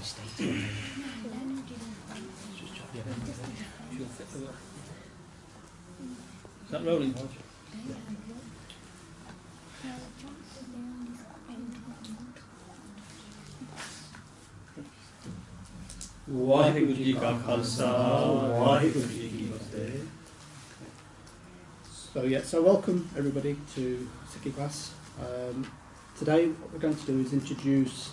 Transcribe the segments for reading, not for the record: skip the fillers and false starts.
Is that rolling, Hodge? Waheguru Ji Ka Khalsa, Waheguru Ji Ki Fateh. So welcome everybody to Sikhi class. Today what we're going to do is introduce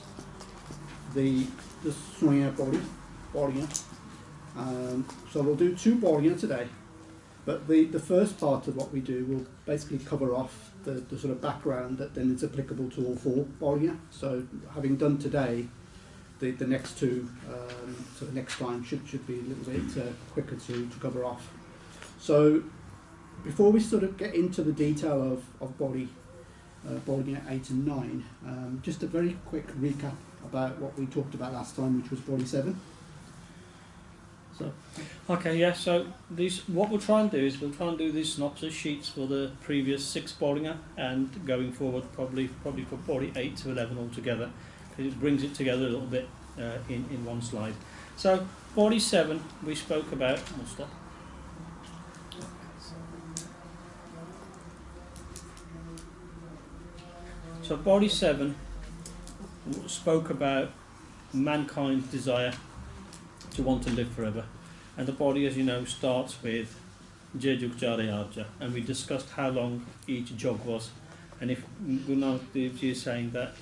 the Soya Pauri. So we'll do 2 Pauriyan today, but the first part of what we do will basically cover off the sort of background that then is applicable to all 4 Pauriyan. So having done today, the next 2, so the next time should be a little bit quicker to cover off. So before we sort of get into the detail of Pauri 8 and 9, just a very quick recap about what we talked about last time, which was Pauri 7. So, okay, yeah. So what we'll try and do is we'll try and do these synopsis sheets for the previous 6 Pauriyan, and going forward probably for Pauri 8 to 11 altogether, because it brings it together a little bit in one slide. So Pauri 7 we spoke about. We'll stop. So Pauri 7 spoke about mankind's desire to want to live forever, and the Pauri, as you know, starts with Je Jug Jare Arja, and we discussed how long each jog was, and if Guru Nanak Dev Ji is saying that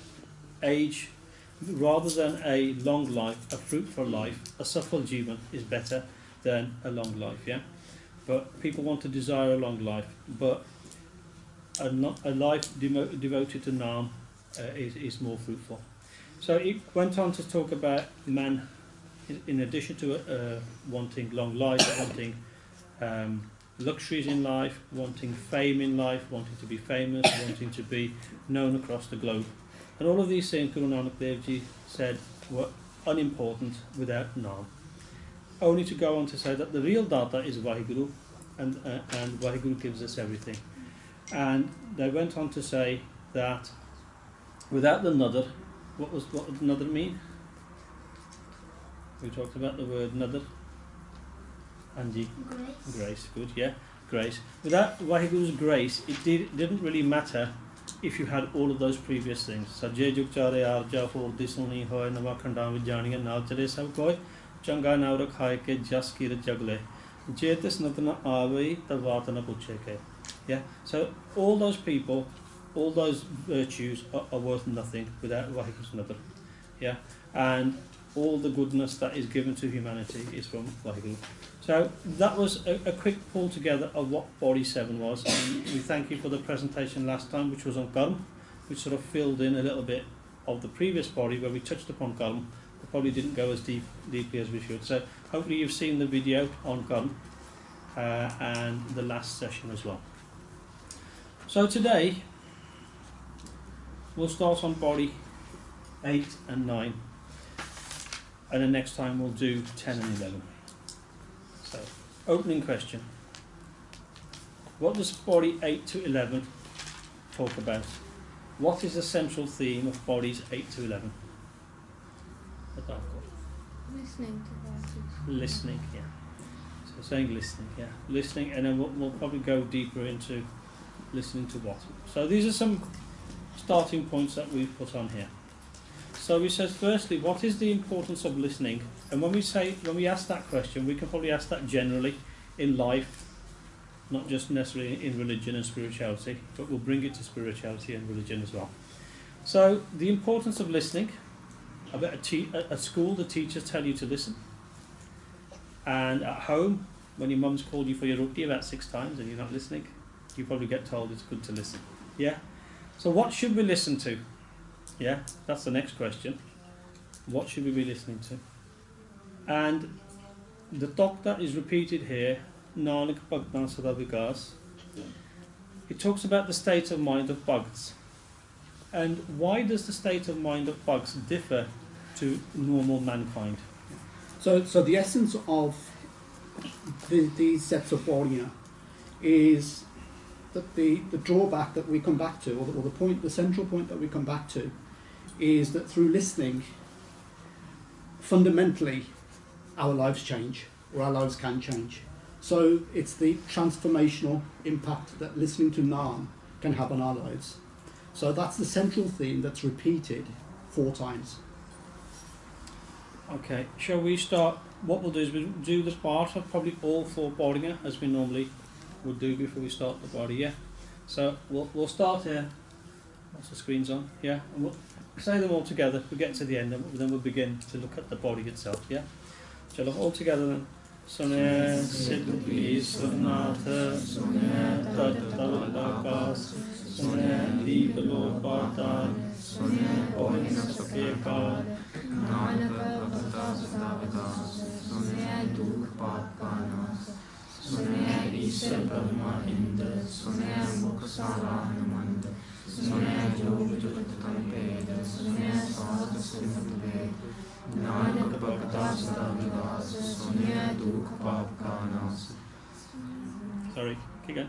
age, rather than a long life, a fruitful life, a safal jivan is better than a long life, yeah? But people want to desire a long life, but a life devoted to Naam is more fruitful. So it went on to talk about man, in addition to wanting long life, wanting luxuries in life, wanting fame in life, wanting to be famous, wanting to be known across the globe. And all of these things, Guru Nanak Dev Ji said, were unimportant without Naam. Only to go on to say that the real data is Waheguru, and Waheguru gives us everything. And they went on to say that without the nadar, what would nadar mean? We talked about the word nadar. Anji? Grace, good, yeah, grace. Without Waheguru's grace, it didn't really matter if you had all of those previous things. So Je Jug Jare Arja for Disuni Hoy Nama Khandam Vijani and Naal Chale Sab Koi Changa Naura Khai Ke Jas Kira Jagle Jetis Natana Avi Tavatana Puche Ke. Yeah, so all those people, all those virtues are worth nothing without Waheguru's nadar. Yeah, and all the goodness that is given to humanity is from Waheguru. So that was a quick pull together of what Pauri 7 was. And we thank you for the presentation last time, which was on Karm, which sort of filled in a little bit of the previous Pauri where we touched upon Karm, but probably didn't go as deeply as we should. So hopefully you've seen the video on Karm and the last session as well. So today we'll start on Pauri 8 and 9. And then next time we'll do 10 and 11. So, opening question. What does Pauri 8 to 11 talk about? What is the central theme of Pauris 8 to 11? Listening to voices. Listening, yeah. So saying listening, yeah. Listening, and then we'll probably go deeper into listening to what. So these are some starting points that we've put on here. So we said, firstly, what is the importance of listening? And when we ask that question, we can probably ask that generally in life, not just necessarily in religion and spirituality, but we'll bring it to spirituality and religion as well. So the importance of listening. At school, the teachers tell you to listen. And at home, when your mum's called you for your roti about 6 times and you're not listening, you probably get told it's good to listen. Yeah? So what should we listen to? Yeah, that's the next question. What should we be listening to? And the talk that is repeated here, Nanak Bhagtan Sada Vikas, it talks about the state of mind of Bhagts. And why does the state of mind of Bhagts differ to normal mankind? So the essence of these sets of Pauriya is that the drawback that we come back to, or the central point that we come back to, is that through listening, fundamentally our lives change, or our lives can change. So it's the transformational impact that listening to Naam can have on our lives. So that's the central theme that's repeated 4 times. Okay, shall we start? What we'll do is we'll do the part of probably all 4 Pauriya as we normally would do before we start the body, yeah? So we'll start here. Once the screen's on, yeah? And we'll say them all together. We'll get to the end and then we'll begin to look at the body itself, yeah? So look all together then. Sunaya Sidhi Sunatha Sunaya Tattavakas Sunaya Dibalo Partan Sunaya Oina Sakekar Nanaka Bhatas Sunaya Duk Papanas Sunaya Isa Brahma Indra Sunaya Muksala Hanumanda Sunaya Jogjutam Veda Sunaya Sada Srimad Nanaka Bhatas Davidas Sunaya Duk Papanas. Sorry, keep going.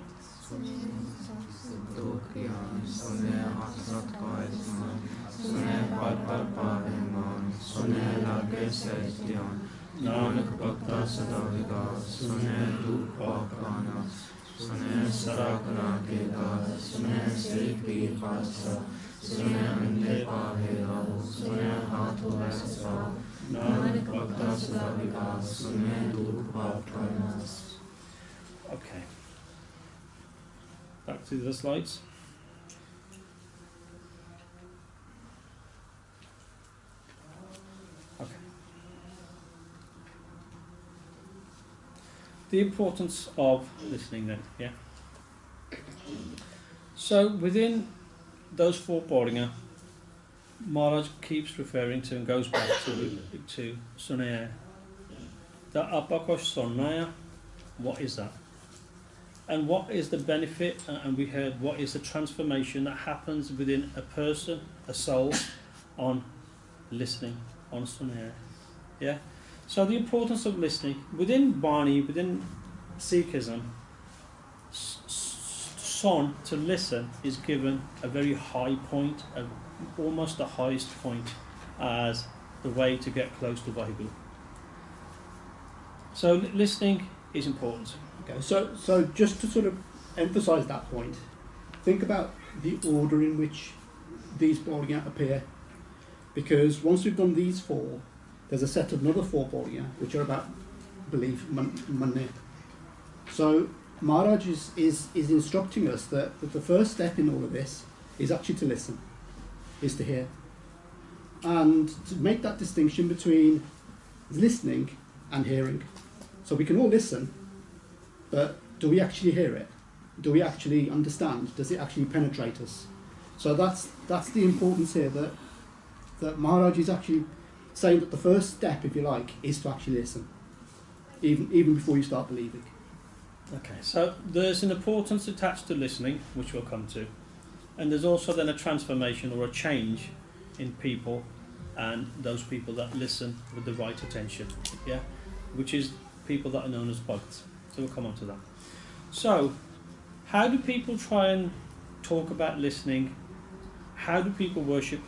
Dokyan Sunaya Aksat Kaisman Sunaya Par Pariman Sunaya Lage Sestyan Nanak Bhakta Sadavigas Sunaya Duk Papanas Sunaya Sarakana Kedas Sunaya Srikri Khasa Sunaya Ande Pahera Sunaya Hathu Vasa Nanak Bhakta Sadavigas Sunaya Duk Papanas. Okay. Back to the slides. Okay. The importance of listening then, yeah. So within those 4 Pauriya, Maharaj keeps referring to and goes back to Sunaya. The Apakosh Sonaya, what is that? And what is the benefit, and we heard what is the transformation that happens within a person, a soul, on listening, on Sunaya. Yeah? So the importance of listening, within Bani, within Sikhism, son, to listen, is given a very high point, almost the highest point, as the way to get close to Vaheguru. So listening is important. Okay, so just to sort of emphasise that point, think about the order in which these Pauriya appear, because once we've done these 4, there's a set of another 4 Pauriya which are about belief, manne. So Maharaj is instructing us that the first step in all of this is actually to listen, is to hear, and to make that distinction between listening and hearing. So we can all listen, but do we actually hear it? Do we actually understand? Does it actually penetrate us? So that's the importance here, that Maharaj is actually saying that the first step, if you like, is to actually listen, even before you start believing. Okay, so there's an importance attached to listening, which we'll come to, and there's also then a transformation or a change in people, and those people that listen with the right attention, yeah, which is people that are known as bhakts. So we'll come on to that. So, how do people try and talk about listening? How do people worship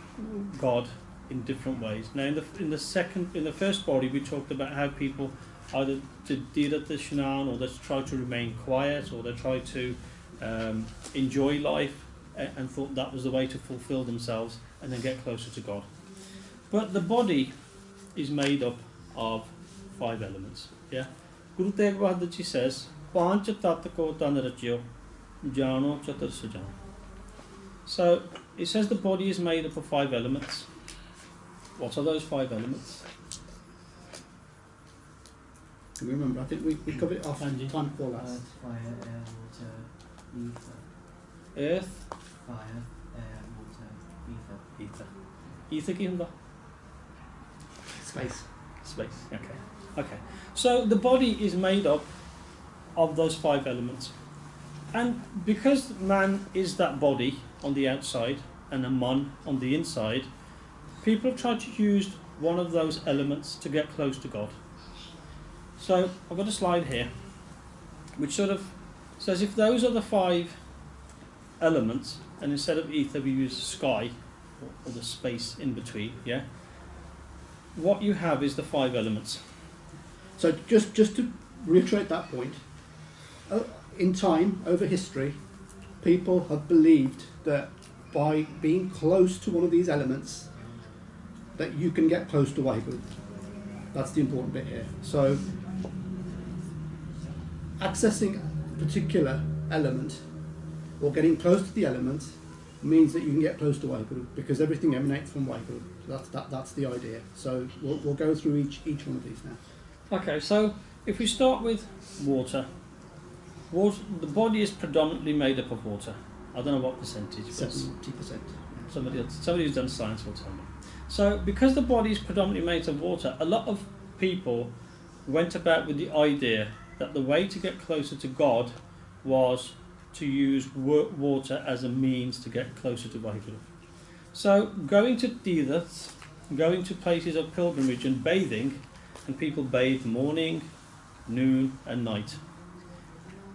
God in different ways? Now, in the first body, we talked about how people either did the Shnan, or they try to remain quiet, or they try to enjoy life, and thought that was the way to fulfill themselves and then get closer to God. But the body is made up of 5 elements. Yeah. Guru Tegh Bahadur Ji says, Panch Tat Ko Tan Rachyo Jano Chatur Sujan. So it says the body is made up of 5 elements. What are those 5 elements? Remember, I think we covered it off time before last. Earth, fire, air, water, ether. Earth, Fire, air, water, ether. ether. Ether ki hunda? Space. Space. Okay. So the body is made up of those 5 elements. And because man is that body on the outside and a man on the inside, people have tried to use one of those elements to get close to God. So I've got a slide here which sort of says if those are the 5 elements, and instead of ether we use sky, or the space in between, yeah? what you have is the 5 elements. So just to reiterate that point, in time, over history, people have believed that by being close to one of these elements, that you can get close to Waheguru. That's the important bit here. So accessing a particular element or getting close to the element means that you can get close to Waheguru because everything emanates from Waheguru. So that's the idea. So we'll go through each one of these now. Okay, so if we start with water, the body is predominantly made up of water. I don't know what percentage, but 70%. somebody who's done science will tell me. So because the body is predominantly made of water, a lot of people went about with the idea that the way to get closer to God was to use water as a means to get closer to Waheguru. So going to Tirthas, going to places of pilgrimage and bathing, and people bathe morning, noon and night,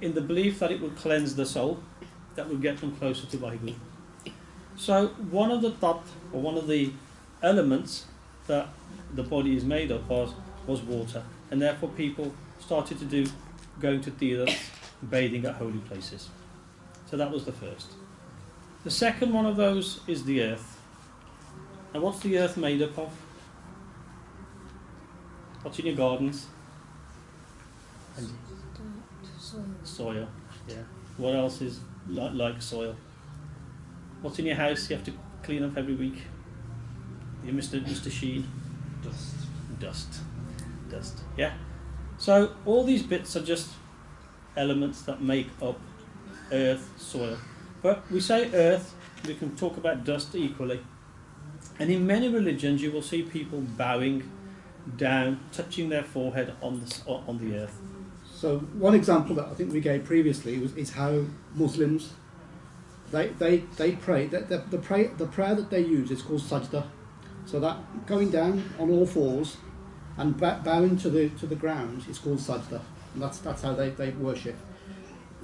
in the belief that it would cleanse the soul, that would get them closer to Waheguru. So one of the tat, or one of the elements that the body is made of was water, and therefore people started to do going to Tirthas, bathing at holy places. So that was the first. The second one of those is the earth. And what's the earth made up of? What's in your gardens? Soil. Yeah. What else is like soil? What's in your house you have to clean up every week? You Mr. Sheen? Dust. Yeah. So all these bits are just elements that make up earth, soil. But we say earth, we can talk about dust equally. And in many religions you will see people bowing down, touching their forehead on the earth. So one example that I think we gave previously is how Muslims they pray. The prayer that they use is called sajda. So that going down on all fours and bowing to the ground is called sajda. And that's how they worship.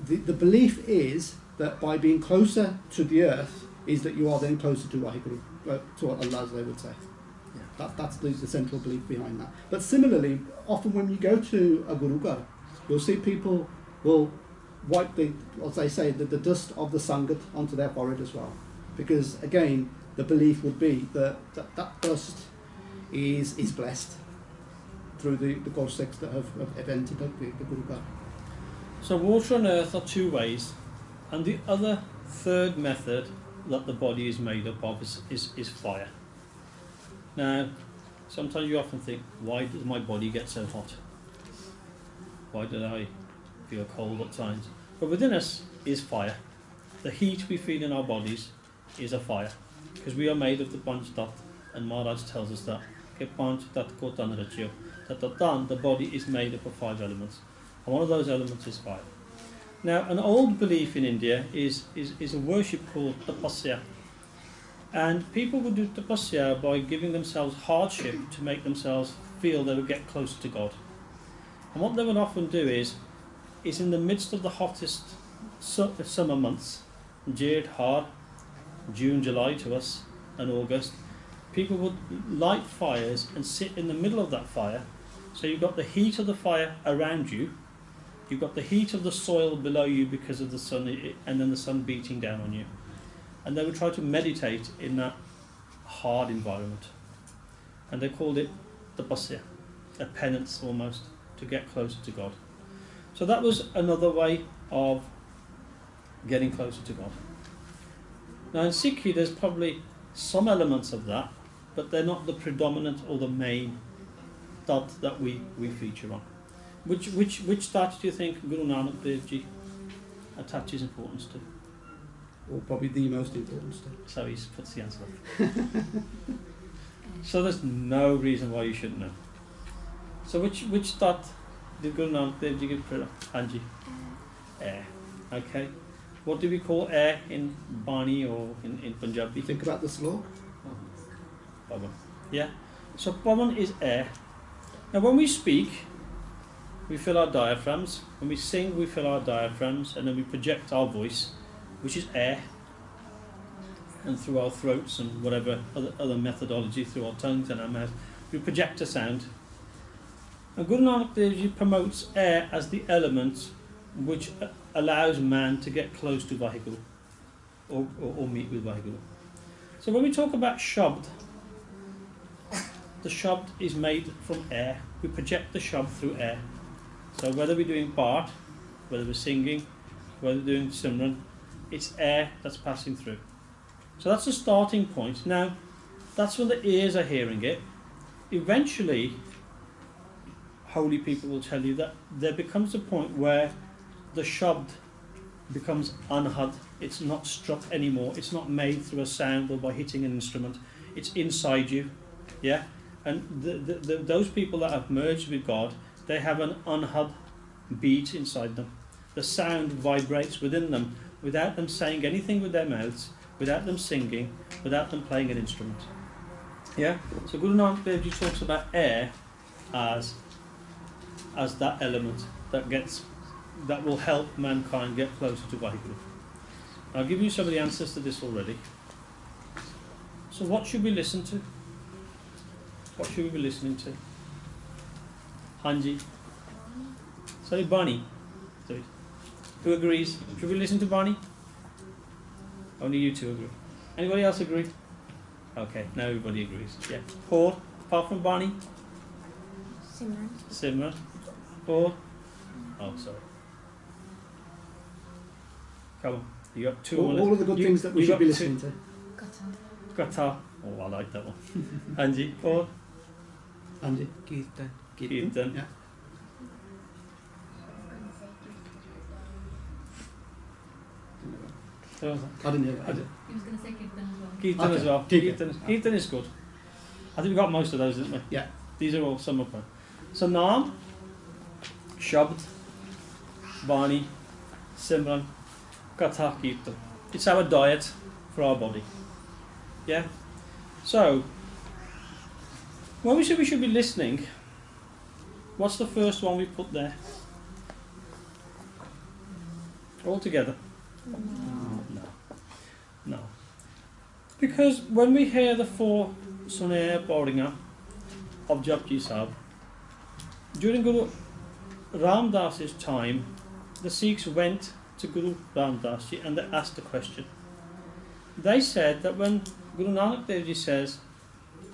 The belief is that by being closer to the earth is that you are then closer to Waheguru, to Allah, as they would say. Yeah. That's the central belief behind that. But similarly, often when you go to a Gurugar, you'll see people will wipe as they say, the dust of the Sangat onto their forehead as well. Because again, the belief would be that dust is blessed through the Gursikhs that have entered the Gurugar. So water and earth are 2 ways, and the other third method that the body is made up of is fire. Now, sometimes you often think, why does my body get so hot? Why did I feel cold at times? But within us is fire. The heat we feel in our bodies is a fire, because we are made of the Panch Tat, and Maharaj tells us that the body is made up of 5 elements, and one of those elements is fire. Now, an old belief in India is a worship called tapasya, and people would do tapasya by giving themselves hardship to make themselves feel they would get closer to God. And what they would often do is in the midst of the hottest summer months, Jade, Har, June, July to us, and August, people would light fires and sit in the middle of that fire. So you've got the heat of the fire around you, you've got the heat of the soil below you because of the sun, and then the sun beating down on you. And they would try to meditate in that hard environment. And they called it tapasya, a penance almost, to get closer to God. So that was another way of getting closer to God. Now in Sikhi there's probably some elements of that, but they're not the predominant or the main tat that we feature on. Which tat do you think Guru Nanak Dev Ji attaches importance to? Or probably the most important step. So he puts the answer up. So there's no reason why you shouldn't know. So which tat did Guru Nanak Dev Ji give prayer? Hanji? Air. Okay. What do we call air in Bani or in Punjabi? Think about the slok. Pawan. Yeah. So Pawan is air. Now when we speak, we fill our diaphragms. When we sing, we fill our diaphragms, and then we project our voice, which is air, and through our throats and whatever other methodology, through our tongues and our mouth, we project a sound. And Guru Nanak Dev Ji promotes air as the element which allows man to get close to Vaheguru or meet with Vaheguru. So when we talk about Shabd, the Shabd is made from air. We project the Shabd through air. So whether we're doing Part, whether we're singing, whether we're doing Simran, it's air that's passing through. So that's the starting point. Now, that's when the ears are hearing it. Eventually, holy people will tell you that there becomes a point where the Shabd becomes anhad. It's not struck anymore. It's not made through a sound or by hitting an instrument. It's inside you. Yeah? And those people that have merged with God, they have an anhad beat inside them. The sound vibrates within them without them saying anything with their mouths, without them singing, without them playing an instrument. Yeah? So Guru Nanak Dev Ji talks about air as that element that will help mankind get closer to Vaheguru. I'll give you some of the answers to this already. So what should we listen to? What should we be listening to? Hanji. Sorry, Bani. Sorry. Who agrees? Should we listen to Bani? Only you two agree. Anybody else agree? Okay, now everybody agrees. Yeah. Paul, apart from Bani? Simran. Simran. Paul? Oh, sorry. Come on. You got two. All of the good things that we should be listening to. Gatha. Oh, I like that one. Anji. Paul? Andy. Kirtan. Kirtan. Yeah. I didn't hear that. He was going to say Kirtan as well. Kirtan as well. Kirtan is good. I think we got most of those, didn't we? Yeah. These are all some of them. So Naam, Shabd, Bani, Simran, Katha, Kirtan. It's our diet for our body. Yeah? So, when we say we should be listening, what's the first one we put there? All together? No. Because when we hear the four Sunaya Pauringa of Japji Sahib, during Guru Ram Das's time, the Sikhs went to Guru Ram Das Ji and they asked a question. They said that when Guru Nanak Dev Ji says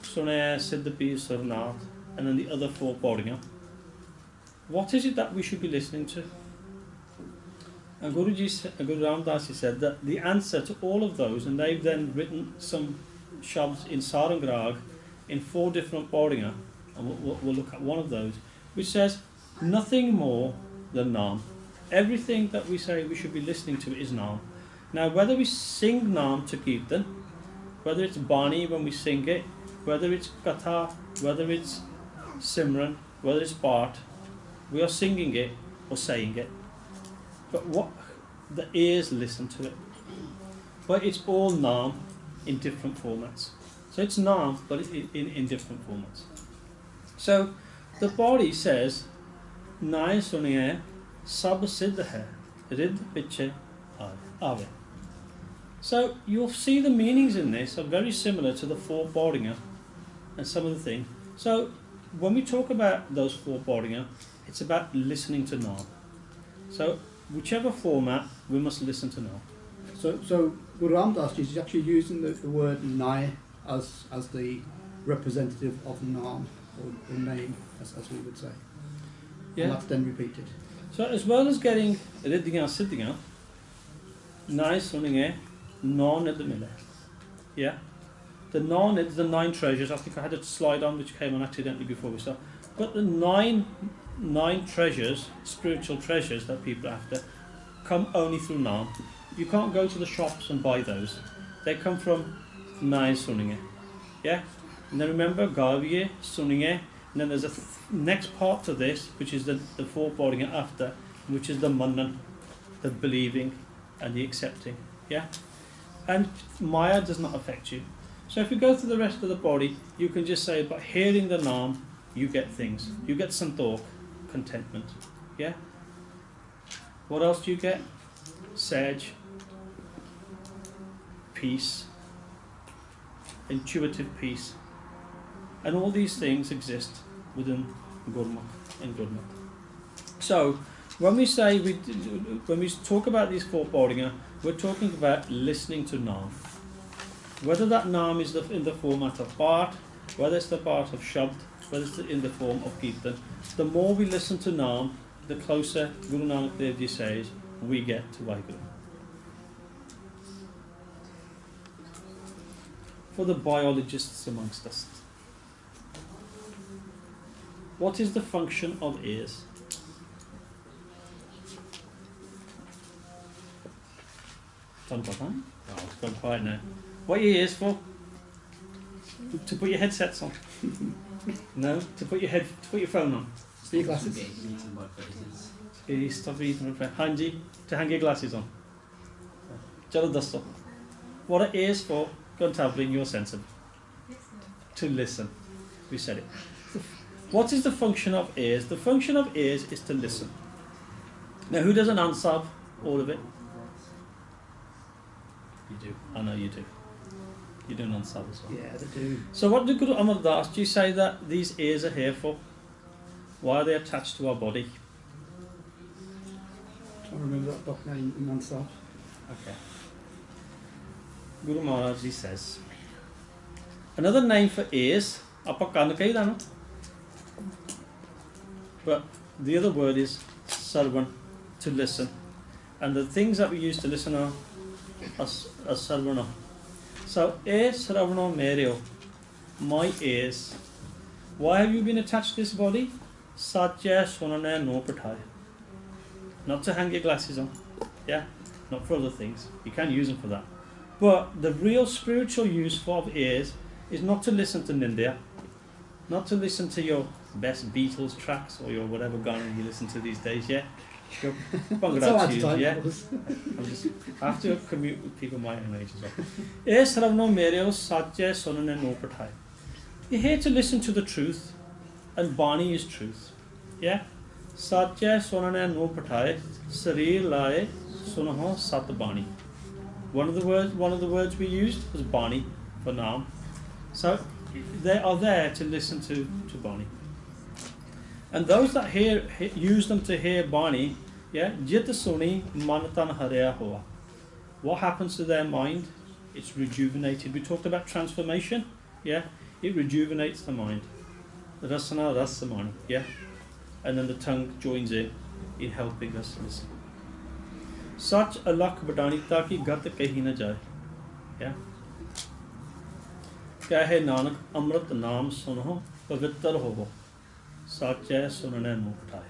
Sunaya Siddhapi Surnath and then the other four Pauringa, what is it that we should be listening to? And Guru Ram Das Ji said that the answer to all of those, and they've then written some shabds in Sarang Rag in four different Pauringa, and we'll look at one of those, which says nothing more than Naam. Everything that we say we should be listening to is Naam. Now, whether we sing Naam to Kirtan, whether it's Bani when we sing it, whether it's Katha, whether it's Simran, whether it's Part, we are singing it or saying it. But what the ears listen to it. But it's all Naam in different formats. So it's Naam, but in different formats. So the body says, Nai suniye sab siddh hai, rid piche aave. So you'll see the meanings in this are very similar to the four Pauringa and some of the things. So when we talk about those four Pauringa, it's about listening to Naam. So whichever format, we must listen to Naam. So Guru Ram Das Ji is actually using the word Nai as the representative of Naam, or the name, as we would say. Yeah. And that's then repeated. So as well as getting Riddhinga Siddhinga, Nai Suninge, Non Nidamile. Yeah? The non is the 9 treasures. I think I had a slide on which came on accidentally before we started. But the nine treasures, spiritual treasures that people are after, come only through Naam. You can't go to the shops and buy those. They come from Nai Suninge. Yeah? And then remember, Gaviye, Suninge, and then there's a next part to this, which is the four Pauringa after, which is the Mannan, the believing and the accepting. Yeah? And Maya does not affect you. So if you go through the rest of the body, you can just say, by hearing the Naam, you get things. You get santok, contentment. Yeah? What else do you get? Sage, peace, intuitive peace. And all these things exist within Gurmukh and Gurmat. So, when we say when we talk about these 4 Pauriyan, we're talking about listening to Naam. Whether that Naam is in the format of Part, whether it's the part of Shabd, whether it's in the form of Kirtan, the more we listen to Naam, the closer Guru Nanak Dev Ji says we get to Waheguru. For the biologists amongst us, what is the function of ears? Oh, it's gone quiet now. What are your ears for? To put your headsets on. No, to put your phone on. Your glasses. Eaten by predators. Stop eating my friend. Hanji, to hang your glasses on. Jalo dasto. What are ears for? Go and tell in your sense of it. To listen. We said it. What is the function of ears? The function of ears is to listen. Now, who doesn't answer all of it? You do. I know you do. You do non-sab as well. Yeah, they do. So what did Guru Amar Das Ji say that these ears are here for? Why are they attached to our body? I remember that book name in non-stop. Okay. Guru Maharaj Ji says, another name for ears, apa kan kahi na, but the other word is sarvan, to listen. And the things that we use to listen are sarvana. So, Sravano Mereo, my ears. Why have you been attached to this body? Satya Sonane no Patai. Not to hang your glasses on, yeah? Not for other things. You can use them for that. But the real spiritual use of ears is not to listen to Nindya, not to listen to your best Beatles tracks or your whatever Ghana you listen to these days, yeah? Your Bhangra tunes, yeah? I have to commute with people my own age as well. Es Ravno Mereo Satya Sonane no Patai. You're here to listen to the truth, and Bani is truth. Yeah? Satya Sonane no Patai, Sarir Lae Sunaho Sat Bani. One of the words we used was Bani for Naam. So they are there to listen to Bani. And those that use them to hear Bani, yeah, Jit Suni Manatan Haraya Hoa. What happens to their mind? It's rejuvenated. We talked about transformation, yeah? It rejuvenates the mind. Rasana Rasamani, yeah? And then the tongue joins in helping us listen. Such a lakh badanita ki gat kahi na jaye. Yeah? Kahe Nanak Amrit Naam Sunho Pavittar Hovo. Satya Sunane no Patai.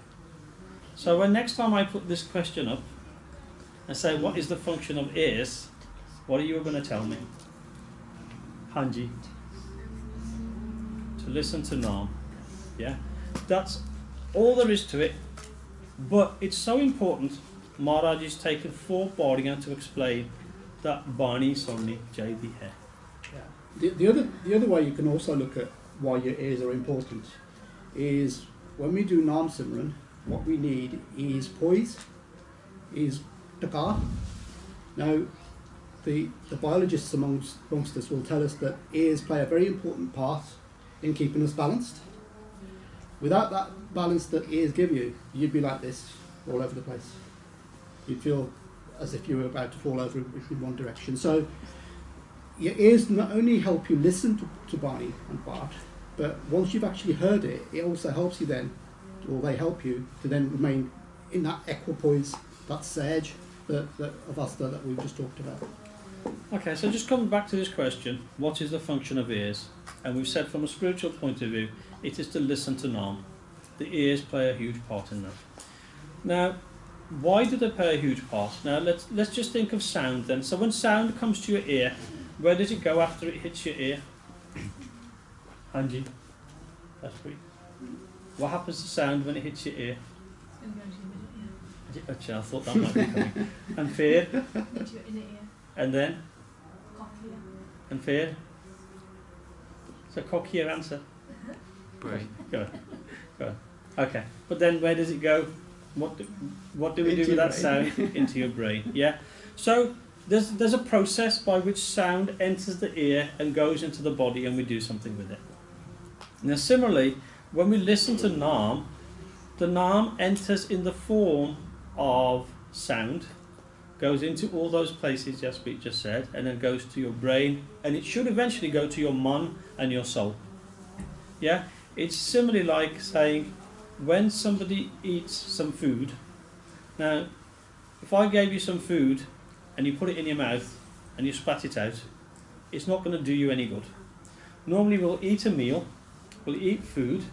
So when next time I put this question up and say what is the function of ears, what are you going to tell me? Hanji. To listen to Naam. Yeah? That's all there is to it. But it's so important. Maharaj has taken 4 Pauriyan to explain that Bani Somni Jaidi hai. Yeah. The other way you can also look at why your ears are important is when we do Naam Simran, what we need is poise, is takar. Now, the biologists amongst us will tell us that ears play a very important part in keeping us balanced. Without that balance that ears give you, you'd be like this all over the place. You'd feel as if you were about to fall over in one direction. So your ears not only help you listen to Bani and Bart, but once you've actually heard it, it also helps you then, or they help you to then remain in that equipoise, that surge of Avastha that we've just talked about. Okay, so just coming back to this question, what is the function of ears? And we've said from a spiritual point of view, it is to listen to Naam. The ears play a huge part in that. Now, why do they play a huge part? Now, let's just think of sound then. So when sound comes to your ear, where does it go after it hits your ear? Hanji, that's great. What happens to sound when it hits your ear? Actually, I thought that might be coming. And fear? Into your inner ear. And then? Cochlea. And fear? It's a cockier answer. Brain. Go on. Okay. But then where does it go? What do we do with that sound? Into your brain. Yeah. So there's a process by which sound enters the ear and goes into the body and we do something with it. Now similarly, when we listen to Naam, the Naam enters in the form of sound, goes into all those places Jaspreet just said, and then goes to your brain, and it should eventually go to your man and your soul. Yeah? It's similarly like saying, when somebody eats some food, now, if I gave you some food, and you put it in your mouth, and you spat it out, it's not going to do you any good. Normally we'll eat a meal, we'll eat food,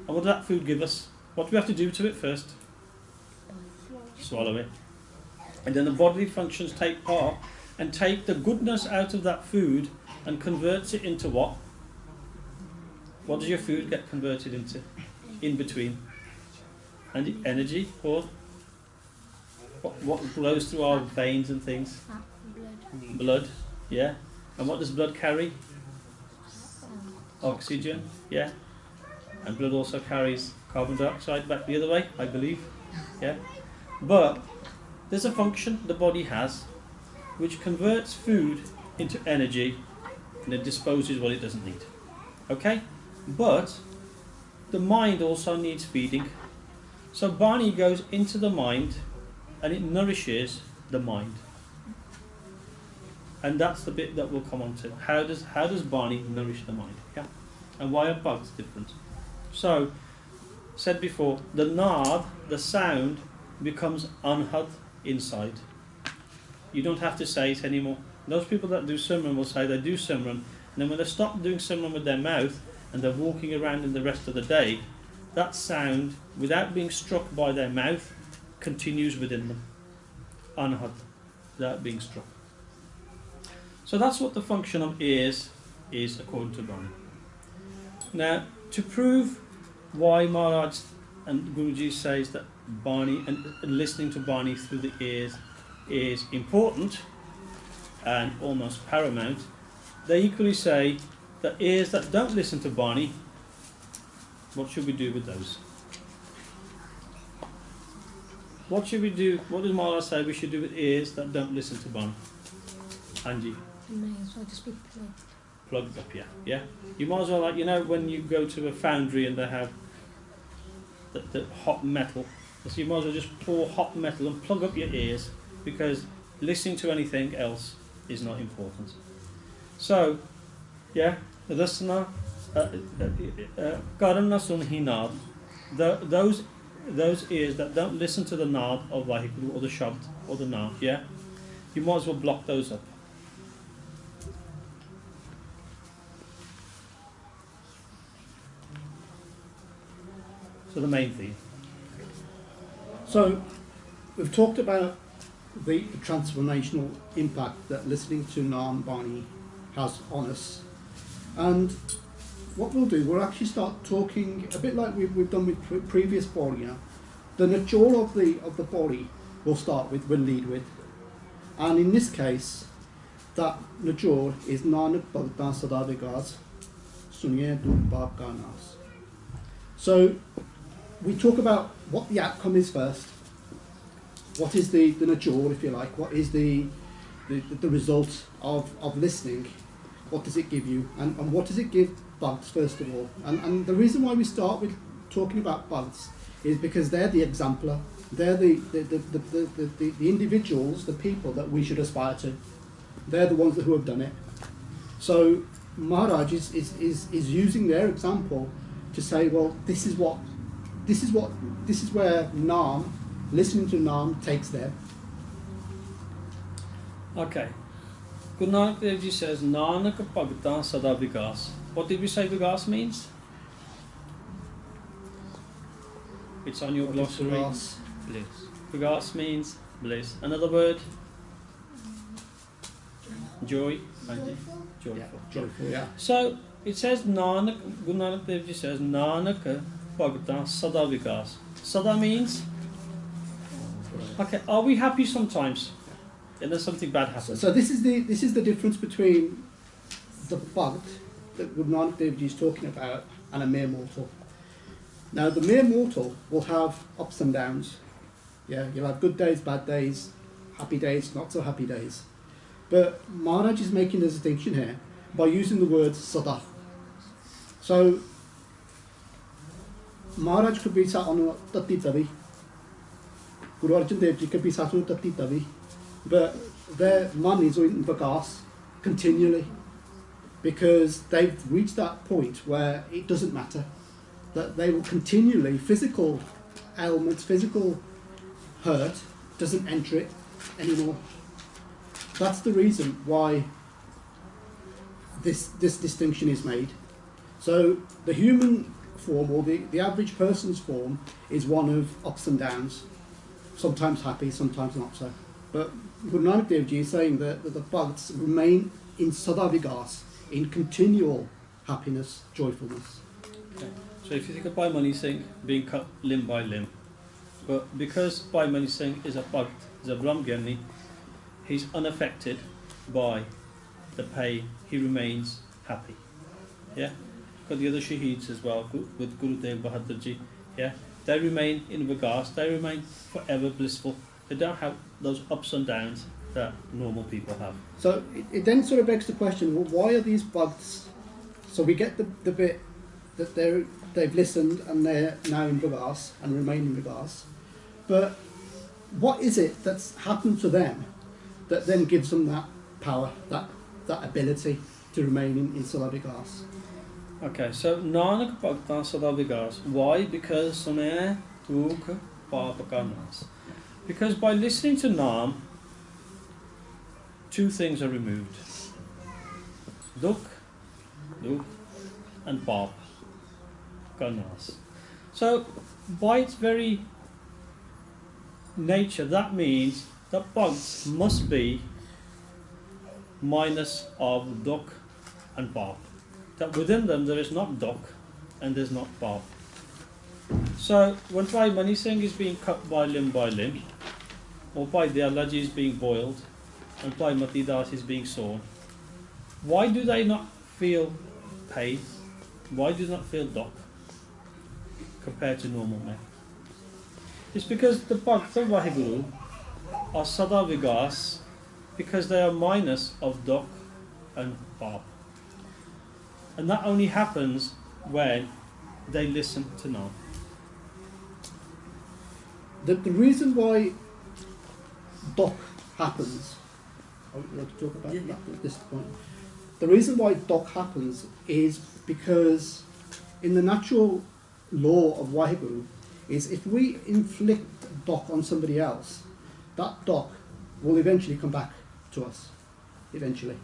and what does that food give us? What do we have to do to it first? Swallow it. And then the bodily functions take part and take the goodness out of that food and converts it into what? What does your food get converted into? In between. And energy, or what flows through our veins and things? Blood, yeah. And what does blood carry? Oxygen, yeah. And blood also carries carbon dioxide back the other way, I believe. Yeah. But there's a function the body has which converts food into energy and it disposes what it doesn't need. Okay? But the mind also needs feeding. So Bani goes into the mind and it nourishes the mind. And that's the bit that we'll come on to. How does Bani nourish the mind? Yeah? And why are bugs different? So, said before, the Naad, the sound, becomes anhad inside. You don't have to say it anymore. Those people that do Simran will say they do Simran, and then when they stop doing Simran with their mouth and they're walking around in the rest of the day, that sound, without being struck by their mouth, continues within them. Anhad, without being struck. So that's what the function of ears is according to Bani. Now, to prove why Maharaj and Guruji says that Bani and listening to Bani through the ears is important and almost paramount, they equally say that ears that don't listen to Bani, what should we do with those? What should we do? What does Maharaj say we should do with ears that don't listen to Bani? Angie? May as well just be plugged. Plugged up, yeah. Yeah. You might as well, like, you know, when you go to a foundry and they have the hot metal, so you might as well just pour hot metal and plug up your ears, because listening to anything else is not important. So, yeah, Rasana, Karana Sunhi Naad, those ears that don't listen to the Naad of Vaheguru or the Shabd or the Naad, yeah, you might as well block those up. So the main theme. So, we've talked about the transformational impact that listening to Naam Bani has on us. And what we'll do, we'll actually start talking, a bit like we've done with previous Pauri. The nature of the body we'll lead with. And in this case, that nature is Nanak Bhagtan Sada Vikas, Sunye Duk Bab Ka Nas. So, we talk about what the outcome is first. What is the nature, if you like? What is the result of listening? What does it give you? And what does it give bugs, first of all? And the reason why we start with talking about bugs is because they're the exemplar. They're the individuals, the people that we should aspire to. They're the ones who have done it. So Maharaj is using their example to say, well, this is where Naam, listening to Naam, takes them. Okay. Guru Nanak Dev Ji says, Nanak Bhagtan Sada Vikas. What did we say Vikas means? It's on your glossary. Vikas? Bliss. Vikas means bliss. Another word? Joy. Joyful. Yeah, joyful, yeah. So it says Nanak, Guru Nanak Dev Ji says, Nanak Bhagtan Sada Vikas. Sada means? Okay, are we happy sometimes? And then something bad happens. So this is the difference between the Bhakt that Guru Nanak Dev Ji is talking about and a mere mortal. Now the mere mortal will have ups and downs. Yeah, you'll have good days, bad days, happy days, not so happy days. But Maharaj is making the distinction here by using the word sada. So Maharaj could be sat on a tatti tavi, Guru Arjan Dev Ji could be sat on a tatti tavi, but their man is in bagas continually because they've reached that point where it doesn't matter, that they will continually, physical ailments, physical hurt doesn't enter it anymore. That's the reason why this distinction is made. So the human form, or the average person's form, is one of ups and downs, sometimes happy, sometimes not so. But Guru Nanak Dev Ji is saying that the bhagats remain in sadavigas, in continual happiness, joyfulness. Okay. So if you think of Bhai Mani Singh being cut limb by limb, but because Bhai Mani Singh is a bhakt, is a Brahmgyani, he's unaffected by the pain, he remains happy. Yeah? Got the other Shaheeds as well, with Guru Dev Bahadur Ji. Yeah? They remain in Vigas, they remain forever blissful. They don't have those ups and downs that normal people have. So it then sort of begs the question, well, why are these bhagats? So we get the bit that they've listened and they're now in Vigas and remain in Vigas. But what is it that's happened to them that then gives them that power, that ability to remain in Sadavigas? Okay, so Nanak Bhakta Sadavigas. Why? Because Sunay Dukh Papakanas. Because by listening to Naam, two things are removed. Dukh, and Pap, Kanas. So by its very nature, that means that bhagats must be minus of Dukh and Pap. That within them there is not Dukh and there's not Pap. So when Bhai Mani Singh is being cut by limb, or Bhai Dayalaji is being boiled, and Bhai Mati Das is being sawn, why do they not feel pain? Why do they not feel Dukh compared to normal men? It's because the Bhakta Vaheguru are Sada Vigas, because they are minus of Dukh and Pap. And that only happens when they listen to Naam. The reason why Dukh happens, I would like to talk about that at this point. The reason why Dukh happens is because in the natural law of Vaheguru is if we inflict Dukh on somebody else, that Dukh will eventually come back to us, eventually.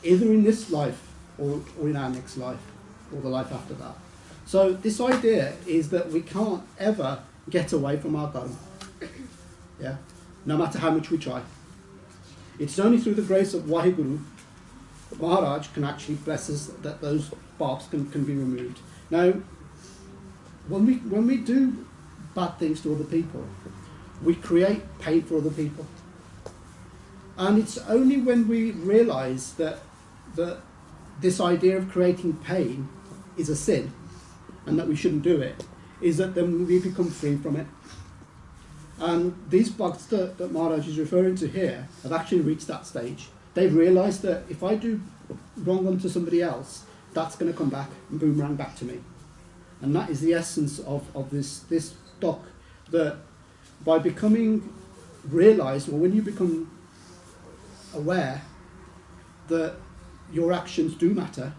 Either in this life or in our next life, or the life after that. So this idea is that we can't ever get away from our dharma, yeah? No matter how much we try. It's only through the grace of Vaheguru that Maharaj can actually bless us that those barbs can be removed. Now, when we do bad things to other people, we create pain for other people. And it's only when we realise that this idea of creating pain is a sin and that we shouldn't do it, is that then we become free from it. And these bhaktas that Maharaj is referring to here have actually reached that stage. They've realised that if I do wrong unto somebody else, that's going to come back and boomerang back to me. And that is the essence of this Dukh, that by becoming realised, or when you become aware that your actions do matter,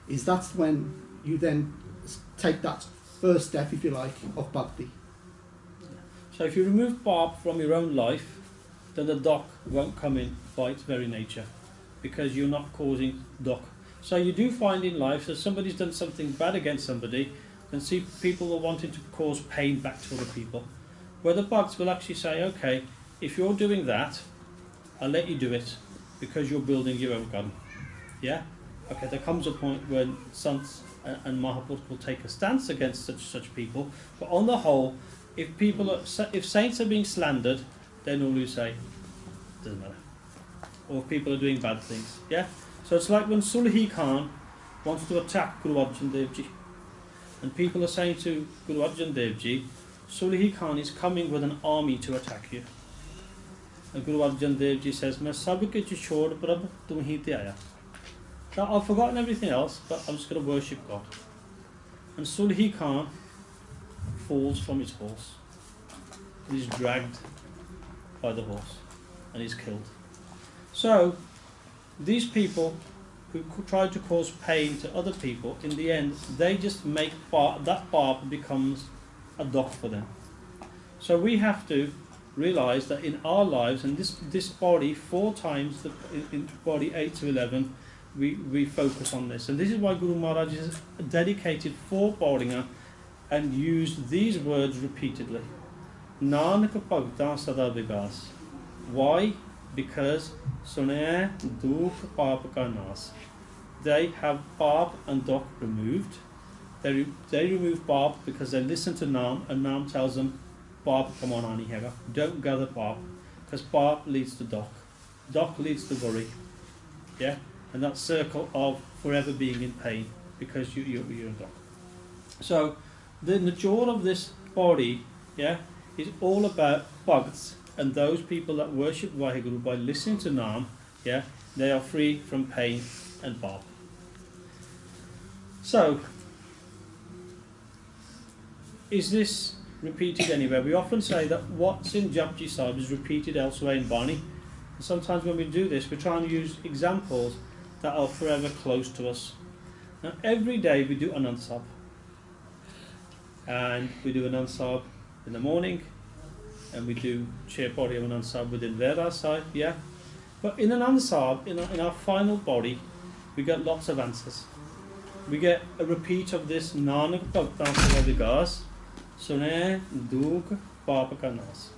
is that's when you then take that first step, if you like, of bhakti. So if you remove Pap from your own life, then the Dukh won't come in by its very nature, because you're not causing Dukh. So you do find in life that somebody's done something bad against somebody, then see people are wanting to cause pain back to other people, where the bhakts will actually say, okay, if you're doing that, I'll let you do it, because you're building your own garden. Yeah? Okay, there comes a point when sants and Mahapurushas will take a stance against such people, but on the whole, if saints are being slandered, they normally say, doesn't matter. Or if people are doing bad things. Yeah? So it's like when Sulhi Khan wants to attack Guru Arjan Dev Ji, and people are saying to Guru Arjan Dev Ji, Sulhi Khan is coming with an army to attack you. And Guru Arjan Dev Ji says, Main sab ke chhod Prabhu tum hi te aaya. Now I've forgotten everything else, but I'm just going to worship God. And Sulhi Khan falls from his horse. He's dragged by the horse and he's killed. So these people who try to cause pain to other people, in the end, they just make that barb becomes a dock for them. So we have to realize that in our lives, and this body, 4 times in body 8 to 11, we focus on this. And this is why Guru Maharaj has dedicated 4 bodhigas and used these words repeatedly. Nanak Bhagta Sada Vigas. Why? Because Sunay Dukh Pap Ka Nas. They have Pap and Dukh removed. They remove Pap because they listen to Nam, and Nam tells them, Pap come on Ani Hega. Don't gather Pap, because Pap leads to Dukh. Dukh leads to worry. Yeah? And that circle of forever being in pain because you're in Dukh. So the nature of this body, yeah, is all about bhagats, and those people that worship Vaheguru by listening to Nam, yeah, they are free from pain and bab. So, is this repeated anywhere? We often say that what's in Japji Sahib is repeated elsewhere in Bani. And sometimes when we do this, we're trying to use examples that are forever close to us. Now, every day we do Anand Sahib. And we do Anand Sahib in the morning, and we do Chair Body of Anand Sahib within Vera Sahib, yeah? But in Anand Sahib, in our final body, we get lots of answers. We get a repeat of this Nanak Bhagta Vigas, Sunay Dukh Papa Ka Nas.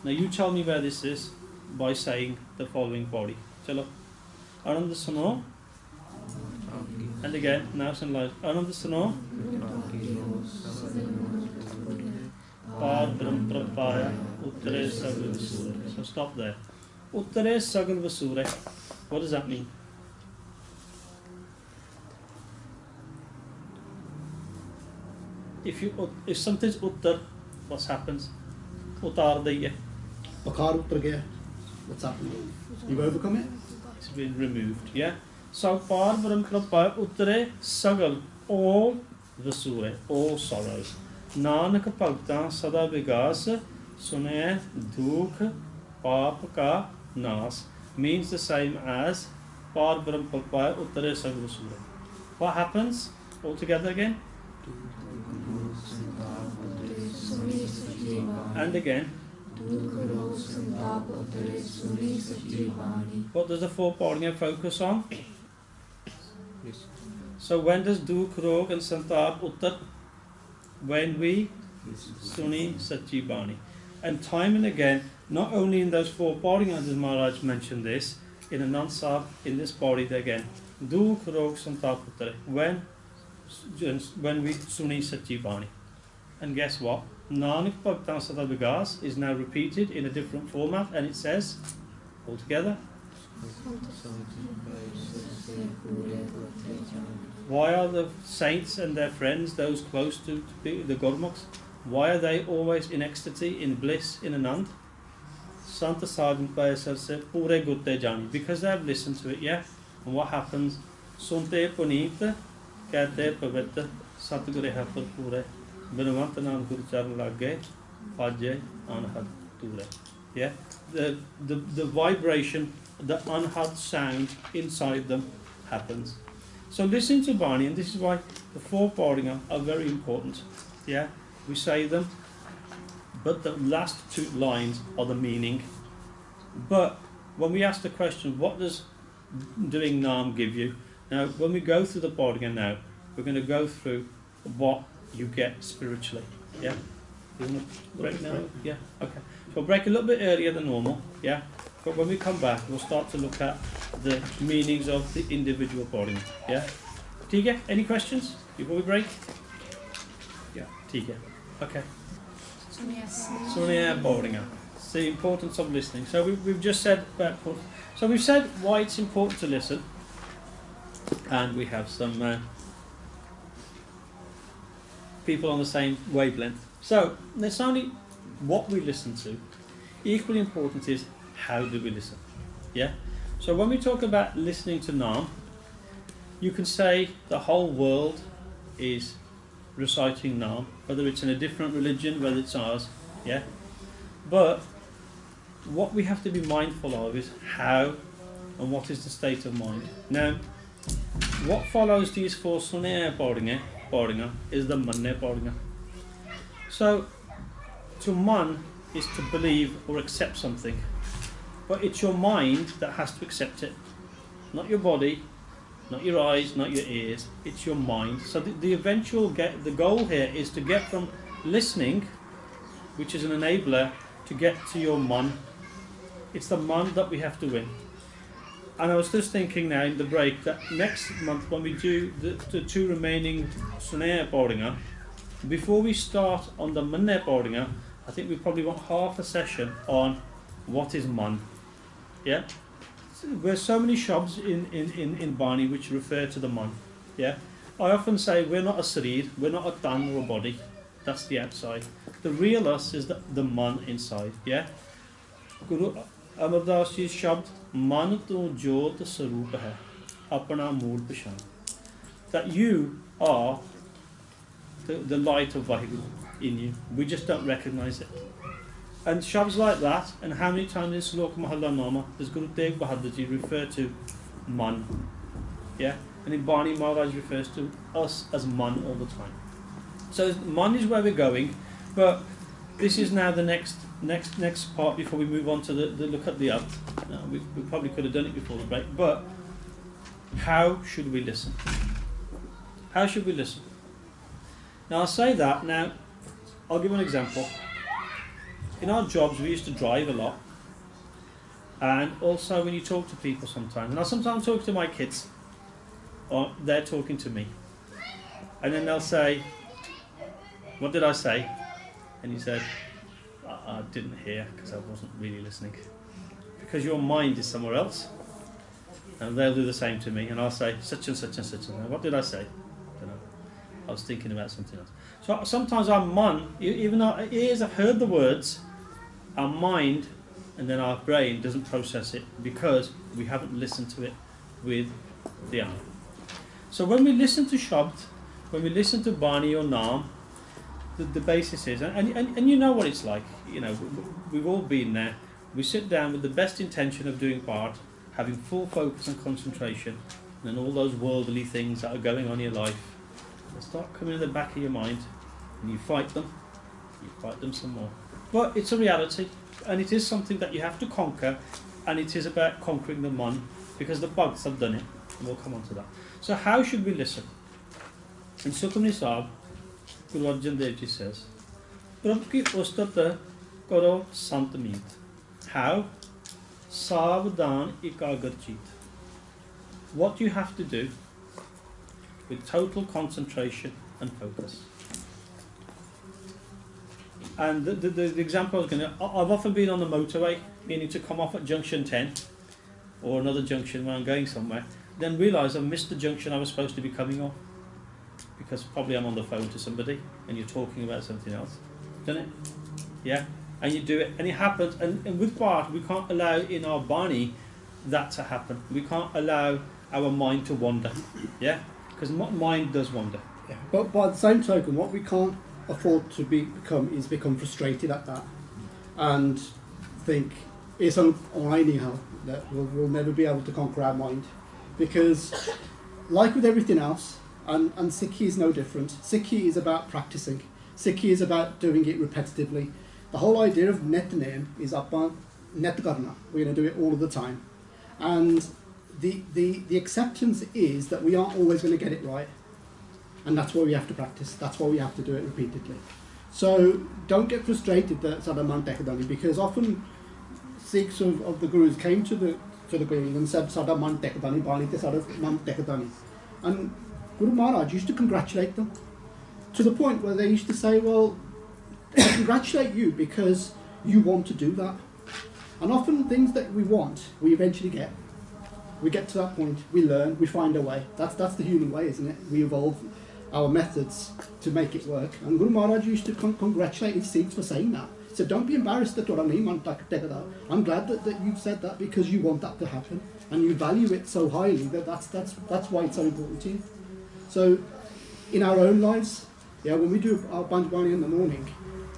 Now you tell me where this is by saying the following body. Chalo. Anand Suno. And again, now some light. Anand Suno. Par Brahm Prapaya Uttare Sagal Vasure. So stop there. Uttare Sagal Vasure. What does that mean? If something's uttar, what happens? Utar daiye. Bakar uttar gaya. What's happening? You've overcome it? It's been removed, yeah? So Par Brahm Prapaya Uttare Sagal, all Vasure, all sorrows. Nanak Bhagta Sada Vigas Sunay Dukh Pap Ka Nas means the same as Par Brahm Prapaya Uttare Sagal Vasure. What happens? All together again? And again. What does the 4 bodhis focus on? So when does Dukh, Rog and Santap uttar? When we Suni Sachi Bani. And time and again, not only in those 4 bodhis, as Maharaj mentioned this, in Anand Sahib, in this body again, Dukh, Rog, Santap uttar. When we Suni Sachi Bani. And guess what? Nanak Bhagta Sada Vigas is now repeated in a different format, and it says, all together, why are the saints and their friends, those close to the Gurmukhs, why are they always in ecstasy, in bliss, in Anand? Santa Sadhan Paisar se Pure Gutte Jani, because they have listened to it, yeah? And what happens? Sunte Punita, Kate Pavita, Satgure Hapur Pure. Benavant Nam Guru Charan Lagge, Pajay, Anhad Ture. Yeah? The vibration, the unhad sound inside them happens. So listen to Bani, and this is why the 4 bodhis are very important. Yeah? We say them, but the last 2 lines are the meaning. But when we ask the question, what does doing Nam give you? Now, when we go through the bodhis now, we're going to go through what you get spiritually. Yeah? You want to break now? Yeah? Okay. So we'll break a little bit earlier than normal. Yeah? But when we come back, we'll start to look at the meanings of the individual bodies. Yeah? Tiga, any questions before we break? Yeah, Tiga. Okay. Sonia Bodinga. It's the importance of listening. So we've just said about, so we've said why it's important to listen, and we have some people on the same wavelength. So it's not only what we listen to, equally important is how do we listen. Yeah? So when we talk about listening to Nam, you can say the whole world is reciting Naam, whether it's in a different religion, whether it's ours, yeah. But what we have to be mindful of is how and what is the state of mind. Now, what follows these four Sunne Pauriyan is the Manne Pauriyan. So, to man is to believe or accept something, but it's your mind that has to accept it, not your body, not your eyes, not your ears. It's your mind. So the goal here is to get from listening, which is an enabler, to get to your man. It's the man that we have to win. And I was just thinking now in the break that next month when we do the two remaining Sunne Pauriyan, before we start on the Manne Pauriyan, I think we probably want half a session on what is man. Yeah? There's so many shabds in Bani which refer to the man. Yeah? I often say we're not a sarir, we're not a tan or a body. That's the outside. The real us is the man inside. Yeah? Guru Amardas Ji's shabd man to jot saroop hai apna mool pashan. That you are the light of Vaheguru in you. We just don't recognise it. And shabds like that, and how many times in Slok Mahalla Nama does Guru Tegh Bahadur Ji refer to man? Yeah? And in Bani Maharaj refers to us as man all the time. So man is where we're going, but this is now the next part before we move on to the look at the up. We probably could have done it before the break, but how should we listen? How should we listen? Now I'll say that, now I'll give an example. In our jobs we used to drive a lot, and also when you talk to people sometimes, and I sometimes talk to my kids, or they're talking to me, and then they'll say, what did I say? And you said, I didn't hear because I wasn't really listening. Because your mind is somewhere else. And they'll do the same to me, and I'll say such and such and such. And what did I say? I don't know. I was thinking about something else. So sometimes our man, even though our ears have heard the words, our mind and then our brain doesn't process it because we haven't listened to it with the eye. So when we listen to Shabd, when we listen to Bani or Naam, the basis is, and you know what it's like, you know, we've all been there. We sit down with the best intention of doing part, having full focus and concentration, and then all those worldly things that are going on in your life, they start coming in the back of your mind, and you fight them some more. But it's a reality, and it is something that you have to conquer, and it is about conquering the man, because the bugs have done it, and we'll come on to that. So how should we listen? In Sukhmani Sahib, Guru Arjan Dev Ji says, Prabhu ki ustat karo sant meet. How? Savdhan ekagar cheet. What you have to do with total concentration and focus. And the example I was going to, I've often been on the motorway, meaning to come off at junction 10 or another junction when I'm going somewhere, then realise I've missed the junction I was supposed to be coming off because probably I'm on the phone to somebody and you're talking about something else, isn't it? Yeah? And you do it, and it happens, and with Bart, we can't allow in our Bani that to happen. We can't allow our mind to wander, yeah? Because mind does wander. Yeah. But by the same token, what we can't afford to become frustrated at that and think it's anyhow that we'll never be able to conquer our mind, because like with everything else, and Sikhi is no different. Sikhi is about practicing. Sikhi is about doing it repetitively. The whole idea of Netname is net karna. We're going to do it all of the time, and the acceptance is that we aren't always going to get it right. And that's why we have to practice. That's why we have to do it repeatedly. So don't get frustrated that Sadaman Tekadani, because often Sikhs of the Gurus came to the Guru and said Sadaman Tekadani, Bani te Sadaman Tekadani. And Guru Maharaj used to congratulate them to the point where they used to say, well, I congratulate you because you want to do that. And often things that we want, we eventually get. We get to that point, we learn, we find a way. That's the human way, isn't it? We evolve our methods to make it work. And Guru Maharaj used to congratulate his Sikhs for saying that. He said, don't be embarrassed that I'm glad that you've said that because you want that to happen. And you value it so highly that's why it's so important to you. So in our own lives, Yeah, when we do our Banjwani in the morning,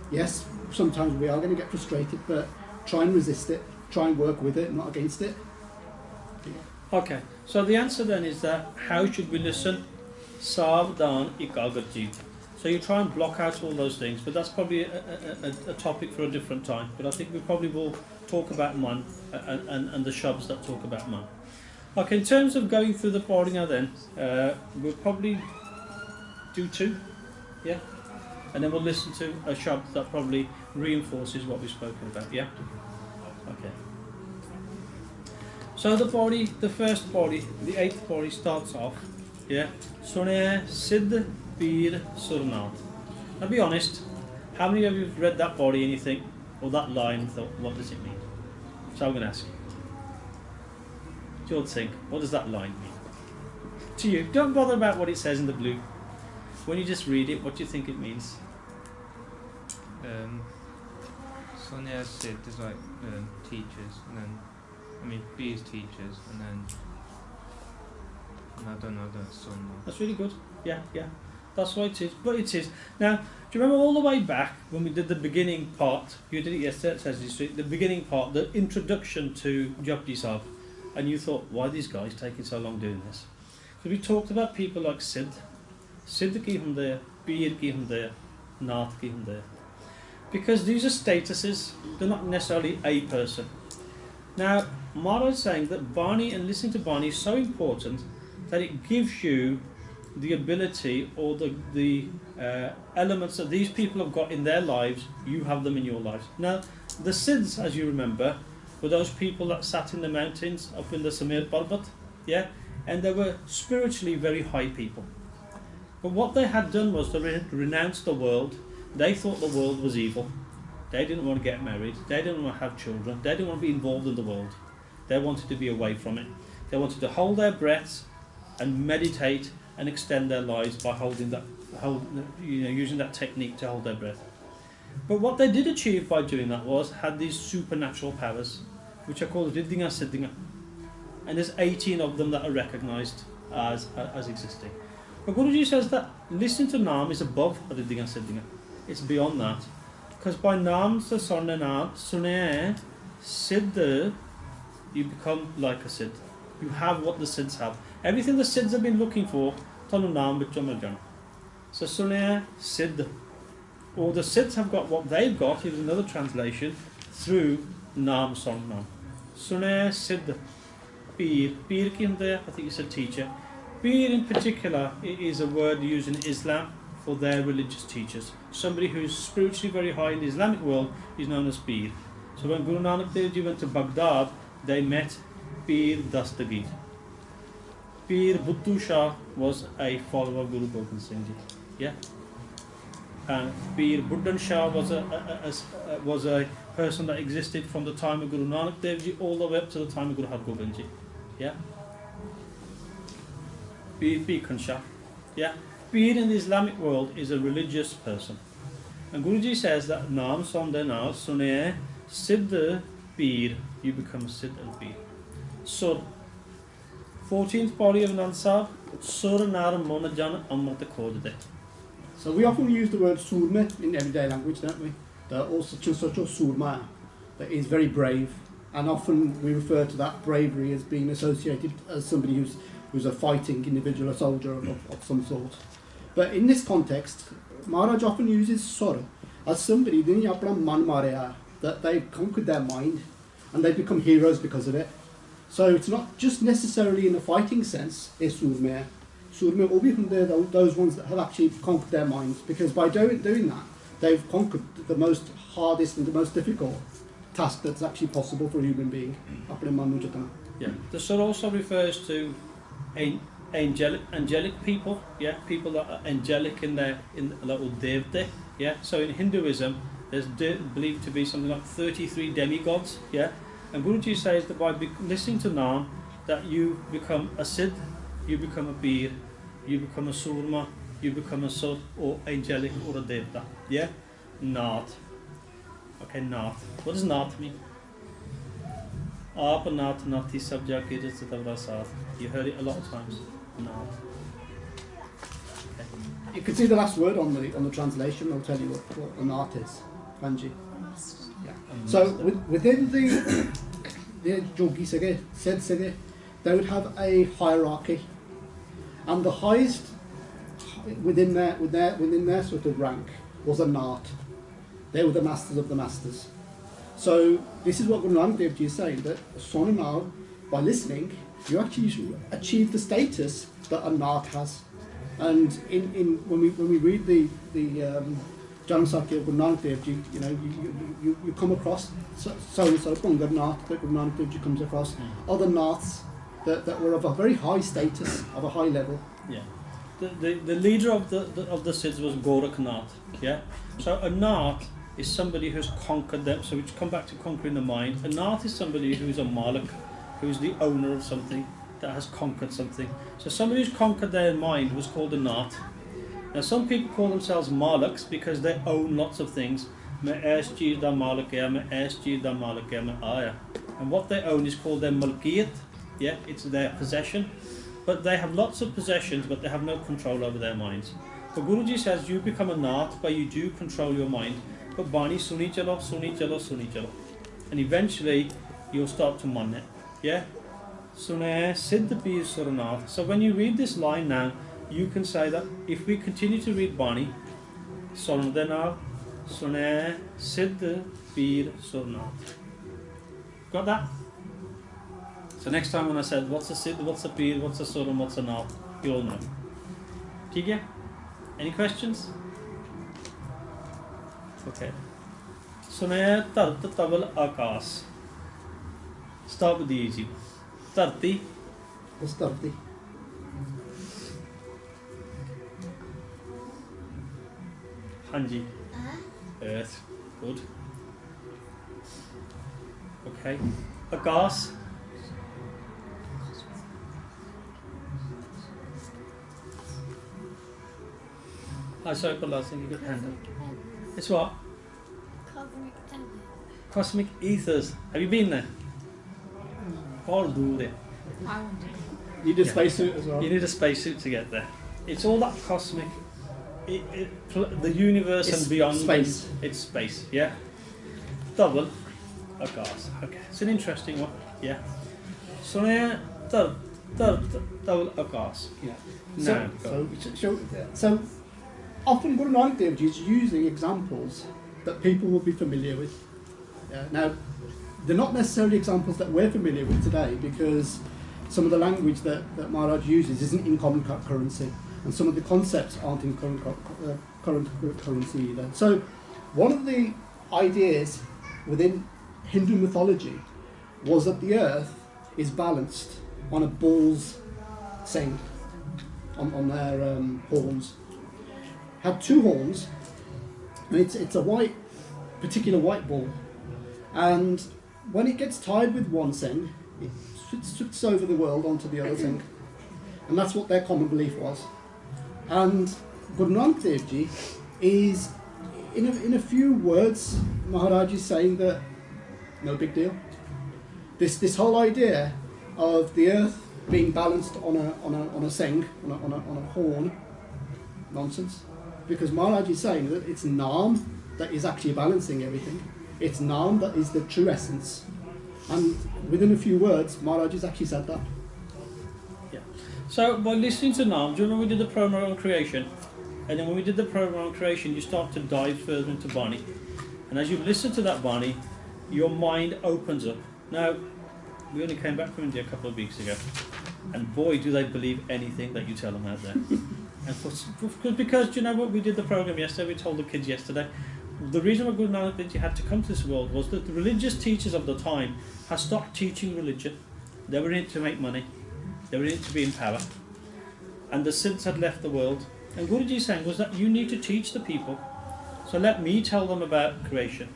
yes, sometimes we are going to get frustrated, but try and resist it, try and work with it, not against it. Okay, so the answer then is that how should we listen? Savdan ikagarjit. So you try and block out all those things, but that's probably a topic for a different time. But I think we probably will talk about man and the shabs that talk about man. Okay, in terms of going through the Pauri now then, we'll probably do 2, yeah? And then we'll listen to a shab that probably reinforces what we've spoken about, yeah? Okay. So the Pauri, the first Pauri, the 8th Pauri starts off, yeah? Sune Siddh Peer Surnath. Now be honest, how many of you have read that Pauri and you think, or that line and thought, what does it mean? So I'm going to ask you. You'll think, what does that line mean? To you, don't bother about what it says in the blue. When you just read it, what do you think it means? Sonia Sid is like teachers, and then B is teachers, and then I don't know the son. That's really good. Yeah, yeah. That's what it is. But it is. Now, do you remember all the way back when we did the beginning part? You did it yesterday at Sesame Street. The beginning part, the introduction to Japji Sahib. And you thought, why are these guys taking so long doing this? Because we talked about people like Siddh. Siddh ki hunde, Peer ki hunde, Nath ki hunde. Because these are statuses, they're not necessarily a person. Now, Maharaj is saying that Bani and listening to Bani is so important that it gives you the ability or the elements that these people have got in their lives, you have them in your lives. Now, the Siddhs, as you remember, were those people that sat in the mountains up in the Samir Parbat, yeah? And they were spiritually very high people. But what they had done was to renounce the world. They thought the world was evil. They didn't want to get married. They didn't want to have children. They didn't want to be involved in the world. They wanted to be away from it. They wanted to hold their breaths and meditate and extend their lives by using that technique to hold their breath. But what they did achieve by doing that was had these supernatural powers, which are called Riddhinga Siddhinga. And there's 18 of them that are recognised as existing. But Guruji says that listening to Naam is above Riddhinga Siddhinga. It's beyond that. Because by Naam se Sune Siddh, you become like a Siddh. You have what the Siddhs have. Everything the Siddhs have been looking for, Tanu Naam Vichom Mil Jana. So Sune Siddh. Or the Siddhs have got what they've got, here's another translation, through Naam Son Naam. Sune Siddh. Peer. Peer ki hunde, I think you said teacher. Peer in particular is a word used in Islam for their religious teachers. Somebody who is spiritually very high in the Islamic world is known as Peer. So when Guru Nanak Dev Ji went to Baghdad, they met Peer Dastagir. Peer Buttu Shah was a follower of Guru Gobind Singh Ji. Yeah? And Peer Buddan Shah was a person that existed from the time of Guru Nanak Dev Ji all the way up to the time of Guru Hargobind Ji. Yeah? Peer Khan Shah. Yeah? Peer in the Islamic world is a religious person. And Guruji says that Naam Sonde Na Sune Siddh Peer, you become a Siddh and Peer. Sur. 14th Pauri of Anand Sahib, Sur Nar Monajan Amrit Khojde. So we often use the word surma in everyday language, don't we? There are all such a surma that is very brave, and often we refer to that bravery as being associated as somebody who's a fighting individual, a soldier of some sort. But in this context, Maharaj often uses Sura as somebody that they've conquered their mind and they've become heroes because of it. So it's not just necessarily in a fighting sense, is surma. Surma will be those ones that have actually conquered their minds, because by doing that, they've conquered the most hardest and the most difficult task that's actually possible for a human being. Yeah. The Sur also refers to angelic people, yeah, people that are angelic in little devte, yeah. So in Hinduism, there's believed to be something like 33 demigods, yeah. And Guruji says that by listening to Naam, that you become a Siddh, you become a Peer, you become a Surma, you become a Sur or angelic or a Devta, yeah. Nath. Okay, Nath. What does Nath mean? Aap Nath Nathi sab jaake jis tavra saath. You heard it a lot of times. Nath. Okay. you can see the last word on the translation. I'll tell you what an art is. Kanji. Yeah. So within the Jogi Sige, said Sige, they would have a hierarchy, and the highest within their sort of rank was a Nat. They were the masters of the masters. So this is what Guru Nanak Dev Ji is saying, that Sonam, by listening, you actually achieve the status that a Nat has. And when we read the Janam Sakya of Guru Nanak Dev Ji, you know, you come across so and so Bunga Nat that Guru Nanak Dev Ji comes across, other Nats that were of a very high status, of a high level. Yeah. The leader of the Siddhs was Gorakhnath. Yeah. So a Nat is somebody who's conquered them. So we come back to conquering the mind. A Nat is somebody who's a Malik, who's the owner of something, that has conquered something. So somebody who's conquered their mind was called a Nat. Now some people call themselves Maliks because they own lots of things. And what they own is called their Malkiyat. Yeah, it's their possession. But they have lots of possessions, but they have no control over their minds. So Guruji says you become a Nat, but you do control your mind. But Bani suni chalo, suni chalo, suni chalo. And eventually you'll start to man it. Yeah? Sune Siddha Pir Suranath. So when you read this line now, you can say that if we continue to read Bani, Sondenal, Sune Siddha Pir Suranath. Got that? So next time when I said what's a Siddha, what's a Pir, what's a Suran, what's a Nath, you all know. ठीक Any questions? Okay. Sune Tart Taval Akas. Start with the easy. Tarti. What's Tarti? Hanji. Earth. Good. Okay. Akas. I saw it last thing you got hand up. It's what? Cosmic ethers. Have you been there? All do there. I want to. You need a spacesuit as well. You need a spacesuit to get there. It's all that cosmic. The universe It's and beyond. space. It's space. Yeah. Double. Akas. Okay. It's an interesting one. Yeah. So now, double akas. Yeah. No. So often Guru Nanak Dev Ji is using examples that people will be familiar with. Now, they're not necessarily examples that we're familiar with today, because some of the language that Maharaj uses isn't in common currency, and some of the concepts aren't in current currency either. So one of the ideas within Hindu mythology was that the earth is balanced on a bull's seng, on their horns. Had two horns, and it's a particular white bull, and when it gets tied with one seng, it switches over the world onto the other seng, and that's what their common belief was. And Guru Nanak Dev Ji is, in a few words, Maharaj is saying that no big deal. This whole idea of the earth being balanced on a seng, on a horn, nonsense. Because Maharaj is saying that it's Nam that is actually balancing everything. It's Nam that is the true essence. And within a few words, Maharaj has actually said that. Yeah. So by listening to Nam, do you remember we did the program on creation? And then when we did the program on creation, you start to dive further into Bani. And as you listen to that Bani, your mind opens up. Now, we only came back from India a couple of weeks ago, and boy, do they believe anything that you tell them out there. And because do you know what, we did the program yesterday, we told the kids yesterday, the reason why Guru Nanak Dev Ji had to come to this world was that the religious teachers of the time had stopped teaching religion. They were in it to make money, they were in it to be in power, and the Siddhs had left the world. And Guruji's saying was that you need to teach the people, so let me tell them about creation.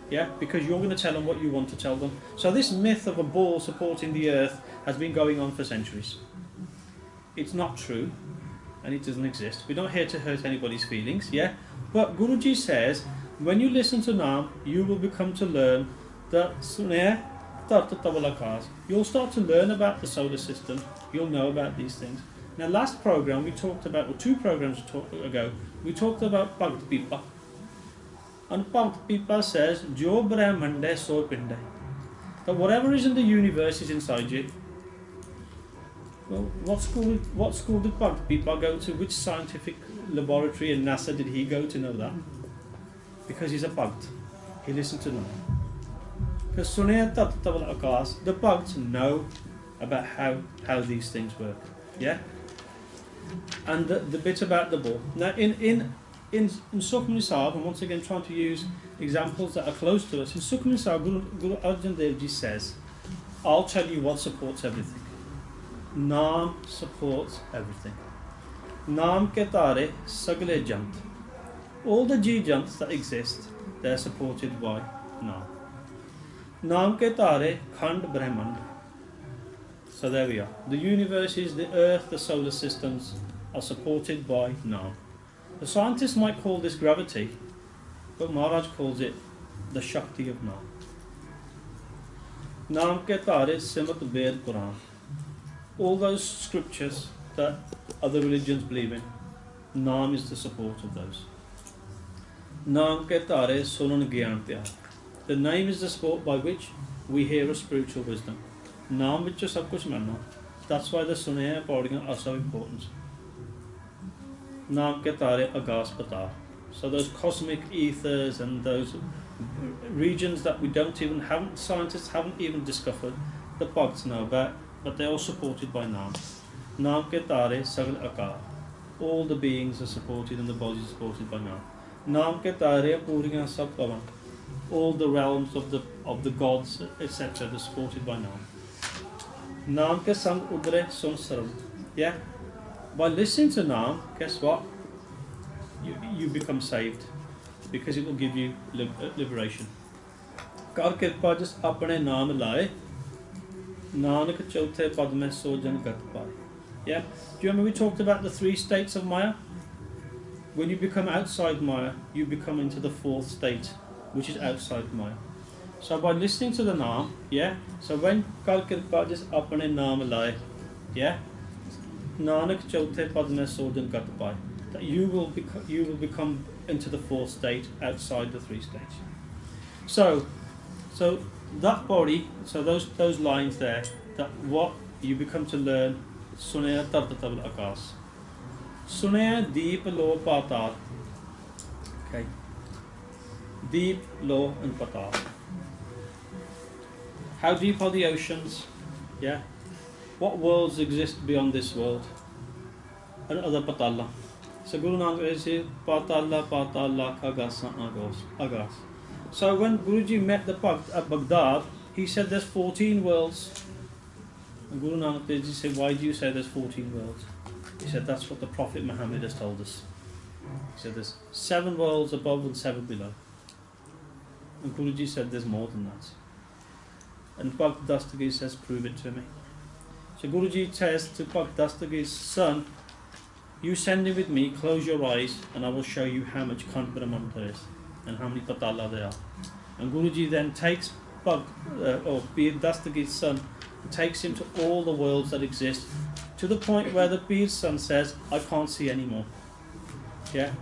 Yeah, because you're going to tell them what you want to tell them. So this myth of a bull supporting the earth has been going on for centuries. It's not true, and it doesn't exist. We're not here to hurt anybody's feelings, yeah? But Guruji says, when you listen to Nam, you will become to learn that you'll start to learn about the solar system, you'll know about these things. Now, last program we talked about, or 2 programs ago, we talked about Bhakt Pipa. And Bhakt Pipa says, Jo Brahmande So Pinde. That whatever is in the universe is inside you. Well, what school did Bhakt Pipa go to? Which scientific laboratory in NASA did he go to know that? Because he's a Bhakt. He listened to them. Because the Bhakts know about how these things work. Yeah? And the bit about the ball. Now in Sukhmani Sahib, and once again trying to use examples that are close to us, in Sukhmani Sahib, Guru Arjan Dev Ji says, I'll tell you what supports everything. Naam supports everything. Naam ke tare sagle jant. All the G jants that exist, they're supported by Naam. Naam ke tare khand brahmand. So there we are. The universes, the earth, the solar systems are supported by Naam. The scientists might call this gravity, but Maharaj calls it the Shakti of Naam. Naam ke tare simat ved Quran. All those scriptures that other religions believe in, Naam is the support of those. Naam ke tare sunan gyan pyar. The name is the support by which we hear a spiritual wisdom. Naam vich sab kuch manna. That's why the Sunaya Pauriyan are so important. Naam ke tare agas patar. So those cosmic ethers and those regions that scientists haven't even discovered, the Bhakts know about, but they're all supported by Naam. Naam ke tare sagal akar. All the beings are supported and the bodies are supported by Naam. Naam ke tare puriyan sab pavan. All the realms of the gods, etc., are supported by Naam. Naam ke sang udre sun saram. Yeah? By listening to Naam, guess what? You become saved. Because it will give you liberation. Kar kirpa just apne naam lae. Nanak chauthe pad mein so jan gat paye. Yeah? Do you remember we talked about the 3 states of Maya? When you become outside Maya, you become into the 4th state, which is outside Maya. So by listening to the Naam, yeah? So when Kal Kirpa just apne naam lae, yeah? Nanak chauthe pad mein so jan gat paye. That you will become into the 4th state outside the 3 states. So that body, so those lines there, that what you become to learn, Sunaya Tartatabal Akas. Sunaya Deep Lo Patar. Okay. Deep, low and patar. How deep are the oceans? Yeah. What worlds exist beyond this world? And other patala. So Guru Nanak says, Patala, Patala, Kagasa, Agas. So when Guruji met the Bhakt at Baghdad, he said there's 14 worlds. And Guru Nanak Dev Ji said, why do you say there's 14 worlds? He said, that's what the Prophet Muhammad has told us. He said there's 7 worlds above and 7 below. And Guruji said there's more than that. And Bhakt Dastagir says, prove it to me. So Guruji says to Bhakt Dastagir's son, you send him with me, close your eyes, and I will show you how much Khan Brahman there is, and how many Patala there are. And Guruji then takes Bir Dastagir's son, and takes him to all the worlds that exist, to the point where the Bir's son says, I can't see anymore. Yeah?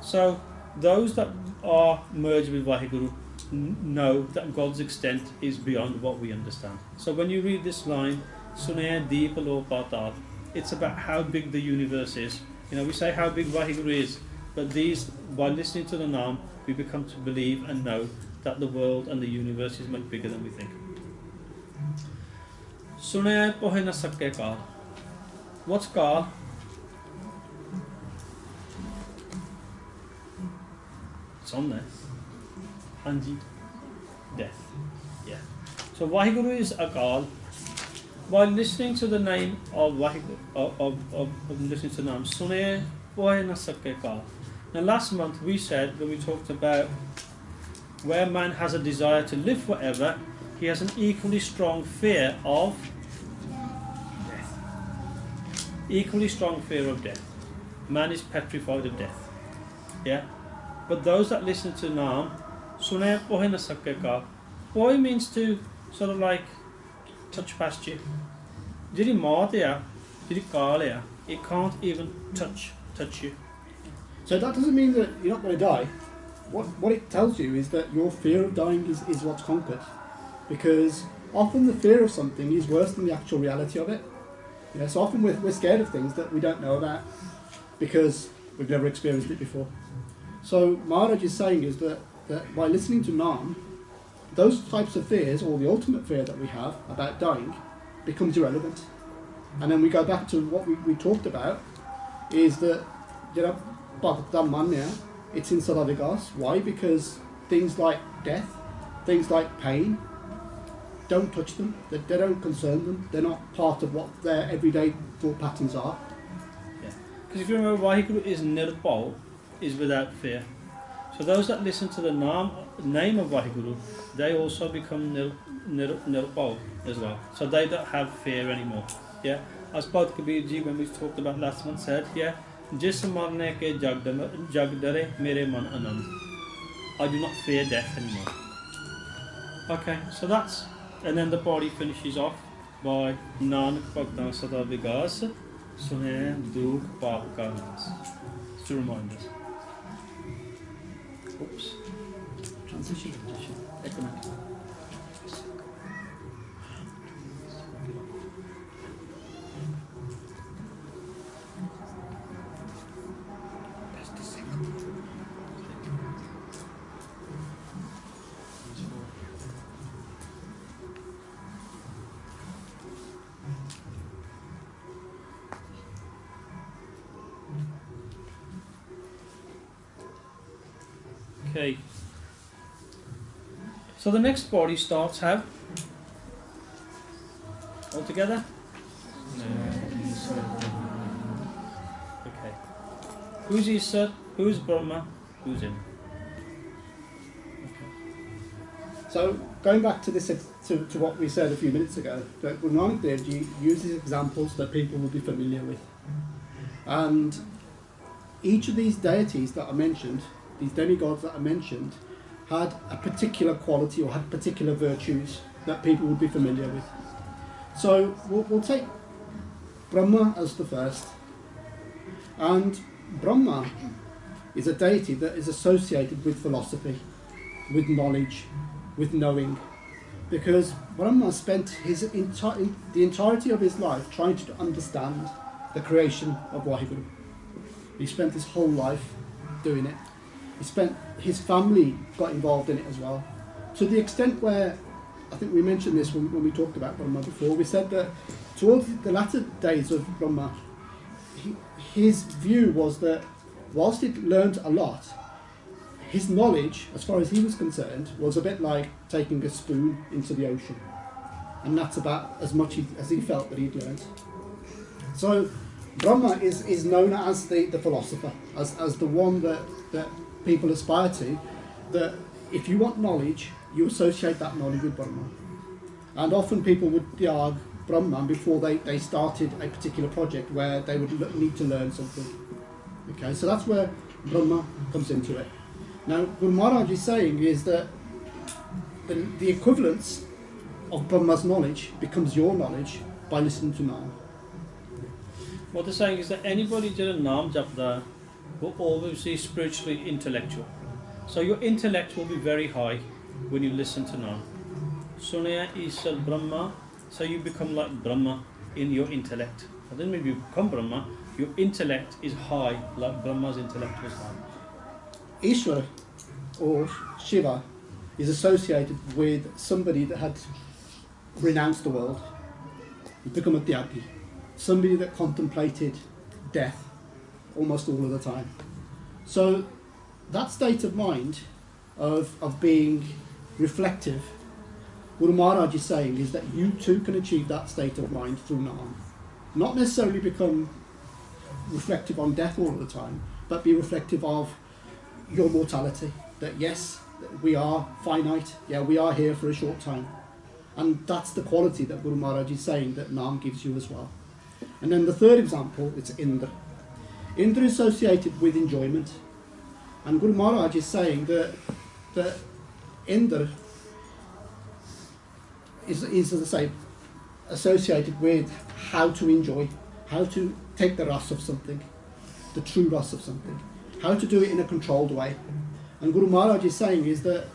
So, those that are merged with Vaheguru know that God's extent is beyond what we understand. So when you read this line, Sunaya Deepa Lo Patar, it's about how big the universe is. You know, we say how big Vaheguru is, but these, by listening to the Naam, we become to believe and know that the world and the universe is much bigger than we think. Sunaya Pohe Na Sakke Kaal. What's Kaal? It's on there. Hanji. Death. Yeah. So Vaheguru is Akal. By listening to the name of Vaheguru, of listening to the name, Sunaya Pohe Na Sakke Kaal. Now last month we said, when we talked about where man has a desire to live forever, he has an equally strong fear of death. Equally strong fear of death. Man is petrified of death. Yeah? But those that listen to Naam, Sunaya Pohe Na Sakke Kaal. Pohe means to sort of like touch past you. Jiri maat ya, jiri kaal ya, It can't even touch you. So that doesn't mean that you're not going to die. What it tells you is that your fear of dying is what's conquered. Because often the fear of something is worse than the actual reality of it. So often we're scared of things that we don't know about because we've never experienced it before. So Maharaj is saying is that by listening to Naam, those types of fears, or the ultimate fear that we have about dying, becomes irrelevant. And then we go back to what we talked about, is that, it's in Sadavigas. Why? Because things like death, things like pain, don't touch them, they don't concern them, they're not part of what their everyday thought patterns are. Because if you remember, Vaheguru is nirbhau, is without fear. So those that listen to the name of Vaheguru, they also become nirbhau as well. So they don't have fear anymore. Yeah, as Padre Kabir Ji, when we talked about last month, said, yeah, Jis marne ke jag dare mere man anand. I do not fear death anymore. Okay, so that's, and then the body finishes off by Nanak Bhagtan Sada Vigas Sune Dukh Paap Ka Nas. To remind us. Oops. Transition. Economic. Okay. So the next body starts how? All together? Okay. Who's Isar? Who's Brahma? Who's him? So going back to this, to what we said a few minutes ago, that Guru Nanak Dev Ji uses examples that people will be familiar with, and each of these deities that are mentioned, these demigods that are mentioned, had a particular quality or had particular virtues that people would be familiar with. So we'll take Brahma as the first, and Brahma is a deity that is associated with philosophy, with knowledge, with knowing, because Brahma spent the entirety of his life trying to understand the creation of Vaheguru. He spent his whole life doing it. His family got involved in it as well, to the extent where, I think we mentioned this when we talked about Brahma before, we said that towards the latter days of Brahma, his view was that whilst he learned a lot, his knowledge, as far as he was concerned, was a bit like taking a spoon into the ocean. And that's about as much as he felt that he'd learned. So Brahma is known as the philosopher, as the one that people aspire to, that if you want knowledge, you associate that knowledge with Brahma. And often people would diag Brahma before they started a particular project where they would need to learn something. Okay, so that's where Brahma comes into it. Now, what Maharaj is saying is that the equivalence of Brahma's knowledge becomes your knowledge by listening to Naam. What they're saying is that anybody did a Naam Japda will always be spiritually intellectual. So your intellect will be very high when you listen to Naam. Sunaya Isar Brahma, so you become like Brahma in your intellect. And then when you become Brahma, your intellect is high, like Brahma's intellect was high. Ishwar, or Shiva, is associated with somebody that had renounced the world, become a tyagi, somebody that contemplated death almost all of the time. So that state of mind of being reflective, what Maharaj is saying is that you too can achieve that state of mind through Naam. Not necessarily become reflective on death all of the time, but be reflective of your mortality, that yes, we are finite, yeah, we are here for a short time. And that's the quality that Guru Maharaj is saying that Naam gives you as well. And then the third example, it's Indra. Indra is associated with enjoyment. And Guru Maharaj is saying that Indra is, as I say, associated with how to enjoy, how to take the ras of something, the true ras of something, how to do it in a controlled way. And Guru Maharaj is saying is that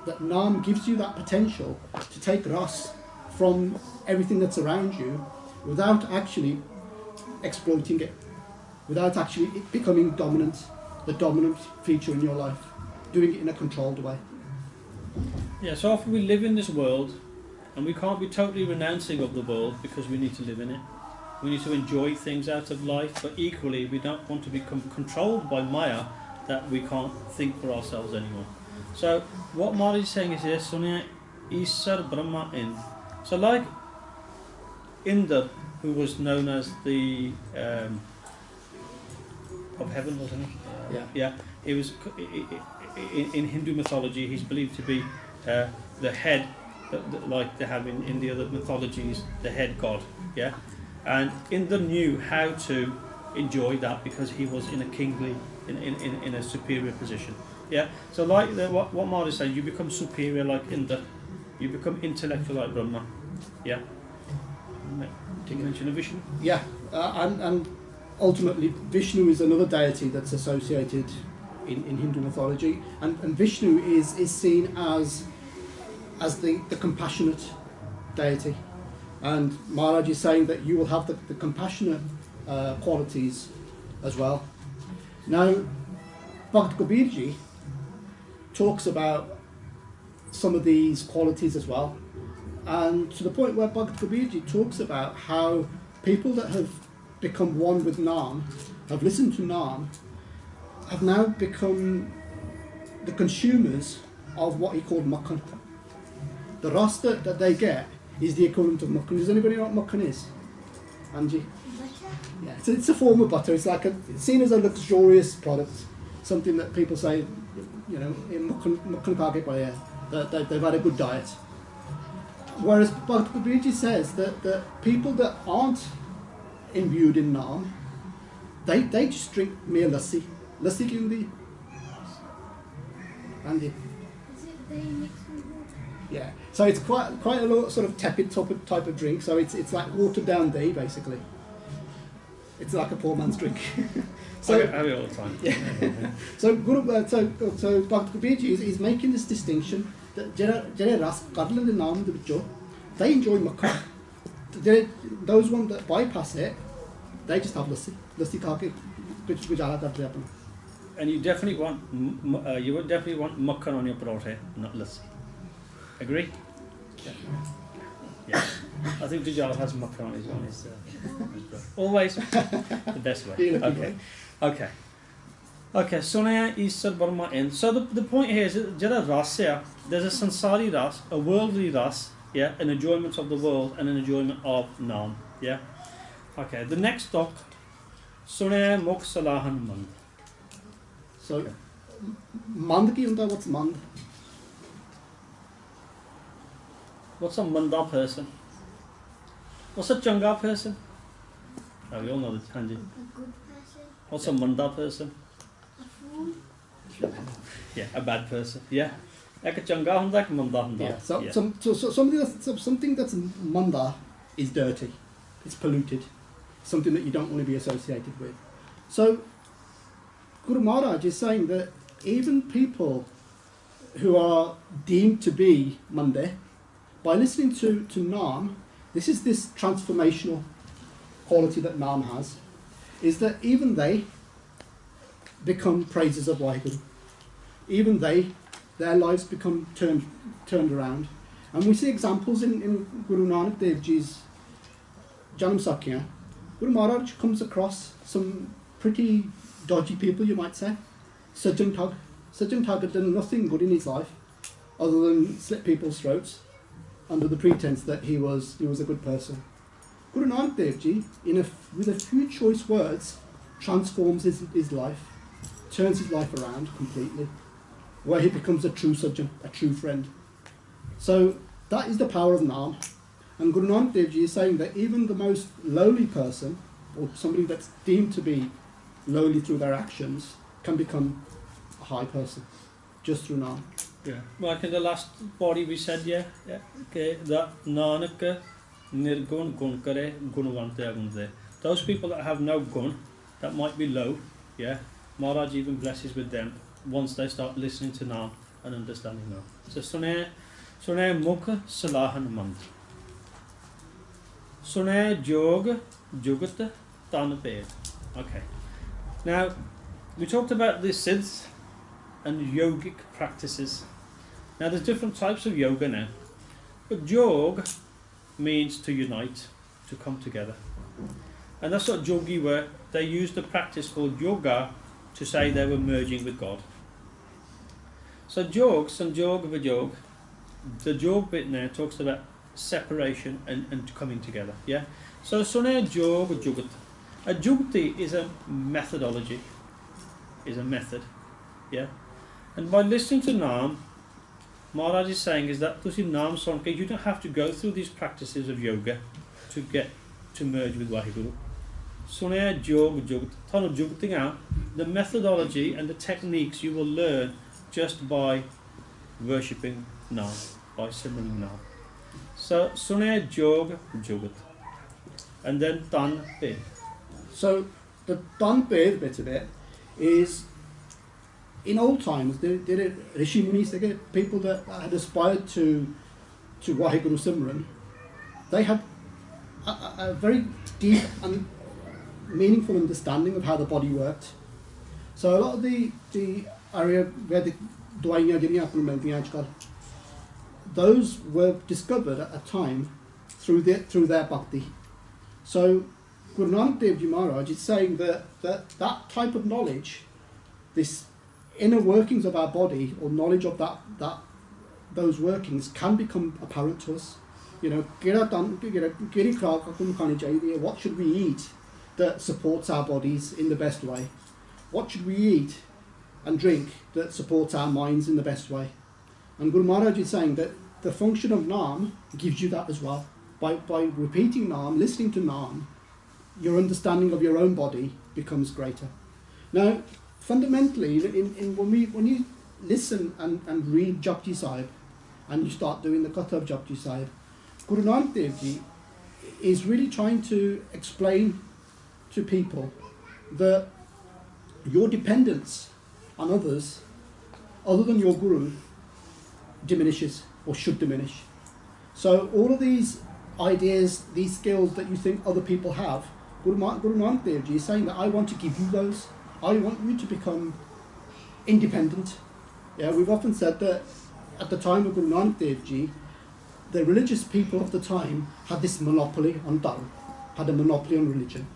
Naam gives you that potential to take ras from everything that's around you without actually exploiting it, without actually it becoming dominant, the dominant feature in your life, doing it in a controlled way. Yeah, so often we live in this world and we can't be totally renouncing of the world because we need to live in it. We need to enjoy things out of life, but equally we don't want to become controlled by Maya that we can't think for ourselves anymore. So what Maharaj is saying is here, Sunya Isar Brahma Ind. So like Indra, who was known as the of heaven, wasn't he? Yeah. Yeah. He was in Hindu mythology. He's believed to be the head, like they have in the other mythologies, the head god. Yeah. And Indra knew how to enjoy that because he was in a kingly, in a superior position. Yeah. So like what Maharaj is saying, you become superior like Indra, you become intellectual like Brahma. Yeah. Did you mention Vishnu? Yeah, and ultimately Vishnu is another deity that's associated in Hindu mythology, and Vishnu is seen as the compassionate deity, and Maharaj is saying that you will have the compassionate qualities as well. Now, Bhakt Kabirji talks about some of these qualities as well, and to the point where Bhakt Kabirji talks about how people that have become one with Naam, have listened to Naam, have now become the consumers of what he called makhan. The ras that they get is the equivalent of makhan. Does anybody know what makhan is? Anji? Yeah, it's a form of butter. It's like it's seen as a luxurious product, something that people say, you know, in makhan kage paya, that they've had a good diet. Whereas Bhakt Kabirji says that people that aren't imbued in Naam, they just drink mere lassi. Lassi ki hundi? Andy? Is it they mix with water? Yeah. So it's quite a lot, sort of tepid type of drink. So it's like watered down tea basically. It's like a poor man's drink. So I have it all the time. Yeah. So Bhakt Kabirji is making this distinction that jere ras kadlan de naam de vichcho, they enjoy makhan. Those ones that bypass it, they just have lassi kha ke guzara karte apna. And you definitely want you would definitely want makhan on your parothe, not lassi. Agree? Yeah. I think Dujal has makhan on his always the best way. Okay. Sunaya Isar Burma in. So the point here is that there's a sansari ras, a worldly ras, yeah, an enjoyment of the world and an enjoyment of Naam. Yeah. Okay. The next talk, Sunaya Mukh Salahan Mand. So mand ki hunda, what's mand? What's a manda person? What's a changa person? Oh, we all know the Hanji. A good person. What's a manda person? A fool. Yeah, a bad person. Yeah. Ek changa hunda, ek manda hunda. Yeah. So something that's manda is dirty. It's polluted. Something that you don't want to be associated with. So Guru Maharaj is saying that even people who are deemed to be mande, by listening to Naam, this is this transformational quality that Naam has, is that even they become praises of Waheguru. Even their lives become turned around. And we see examples in Guru Nanak Dev Ji's Janam Sakya. Guru Maharaj comes across some pretty dodgy people, you might say. Sajjan Thug. Sajjan Thug had done nothing good in his life other than slit people's throats under the pretense that he was a good person. Guru Nanak Dev Ji, with a few choice words, transforms his life, turns his life around completely, where he becomes a true sajjan, a true friend. So that is the power of Naam. And Guru Nanak Dev Ji is saying that even the most lowly person, or somebody that's deemed to be lowly through their actions, can become a high person just through Naam. Yeah. Like in the last body we said, okay, that Nanak nirgun gun kare gunwante agunde. those people that have no gun, that might be low, yeah, Maharaj even blesses with them once they start listening to Naam and understanding Naam. So Sunay Mukh Salahan Mand. Sunay Jog Jugat Tan Ped. Okay. Now, we talked about the siddhs and yogic practices. Now, there's different types of yoga now. But yog means to unite, to come together. And that's what yogi were. They used a practice called yoga to say they were merging with God. So jog, sanjog vijog, the jog bit now talks about separation and coming together. Yeah. So sunay jog jugat. A jugti is a methodology, is a method. Yeah. And by listening to Naam, Maharaj is saying is that tusi Naam son ke, you don't have to go through these practices of yoga to get to merge with Waheguru. Sunaya Jog Jugt, Tanu Jugting out, the methodology and the techniques you will learn just by worshipping Naam, by simulating Naam. So Sunaya Jog Jugat. And then Tan Pe. So the Tan Pe bit of it is, in old times, there are Rishi Munis, they get people that had aspired to Waheguru Simran. They had a very deep and meaningful understanding of how the body worked. So a lot of the area where the dwaiyan getting implementing ajkal, those were discovered at a time through their bhakti. So Guru Nanak Dev Ji Maharaj is saying that type of knowledge, this inner workings of our body or knowledge of those workings can become apparent to us. You know, what should we eat that supports our bodies in the best way? What should we eat and drink that supports our minds in the best way? And Guru Maharaj is saying that the function of Naam gives you that as well. By repeating Naam, listening to Naam, your understanding of your own body becomes greater. Now, fundamentally, when you listen and read Japji Sahib, and you start doing the Katha of Japji Sahib, Guru Nanak Dev Ji is really trying to explain to people that your dependence on others, other than your Guru, diminishes or should diminish. So all of these ideas, these skills that you think other people have, Guru Nanak Dev Ji is saying that I want to give you those. I want you to become independent. Yeah, we've often said that at the time of Guru Nanak Dev Ji, the religious people of the time had this monopoly on Dharma, had a monopoly on religion,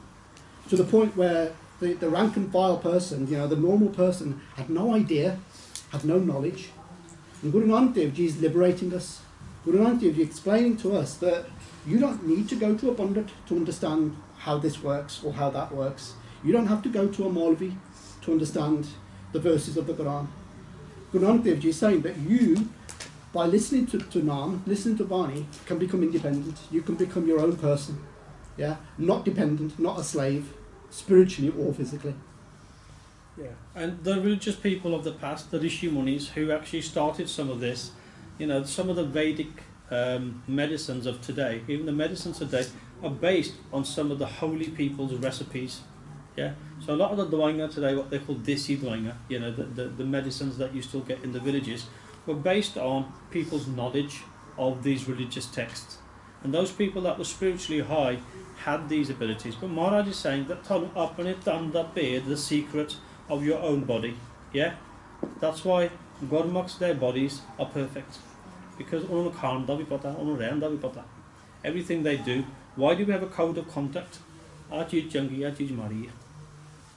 to the point where the rank and file person, you know, the normal person, had no idea, had no knowledge. And Guru Nanak Dev Ji is liberating us. Guru Nanak Dev Ji explaining to us that you don't need to go to a Pandit to understand how this works or how that works. You don't have to go to a Maulvi to understand the verses of the Quran. Guru Nanak Dev Ji is saying that you, by listening to Naam, listening to Bani, can become independent. You can become your own person. Yeah, not dependent, not a slave, spiritually or physically. Yeah, and the religious people of the past, the Rishi Munis, who actually started some of this, you know, some of the Vedic medicines of today, even the medicines today, are based on some of the holy people's recipes. Yeah, so a lot of the dwanga today, what they call desi dwanga, you know, the medicines that you still get in the villages, were based on people's knowledge of these religious texts. And those people that were spiritually high had these abilities. But Maharaj is saying that the secret of your own body. Yeah? That's why Gurmukhs, their bodies are perfect. Because everything they do, why do we have a code of conduct?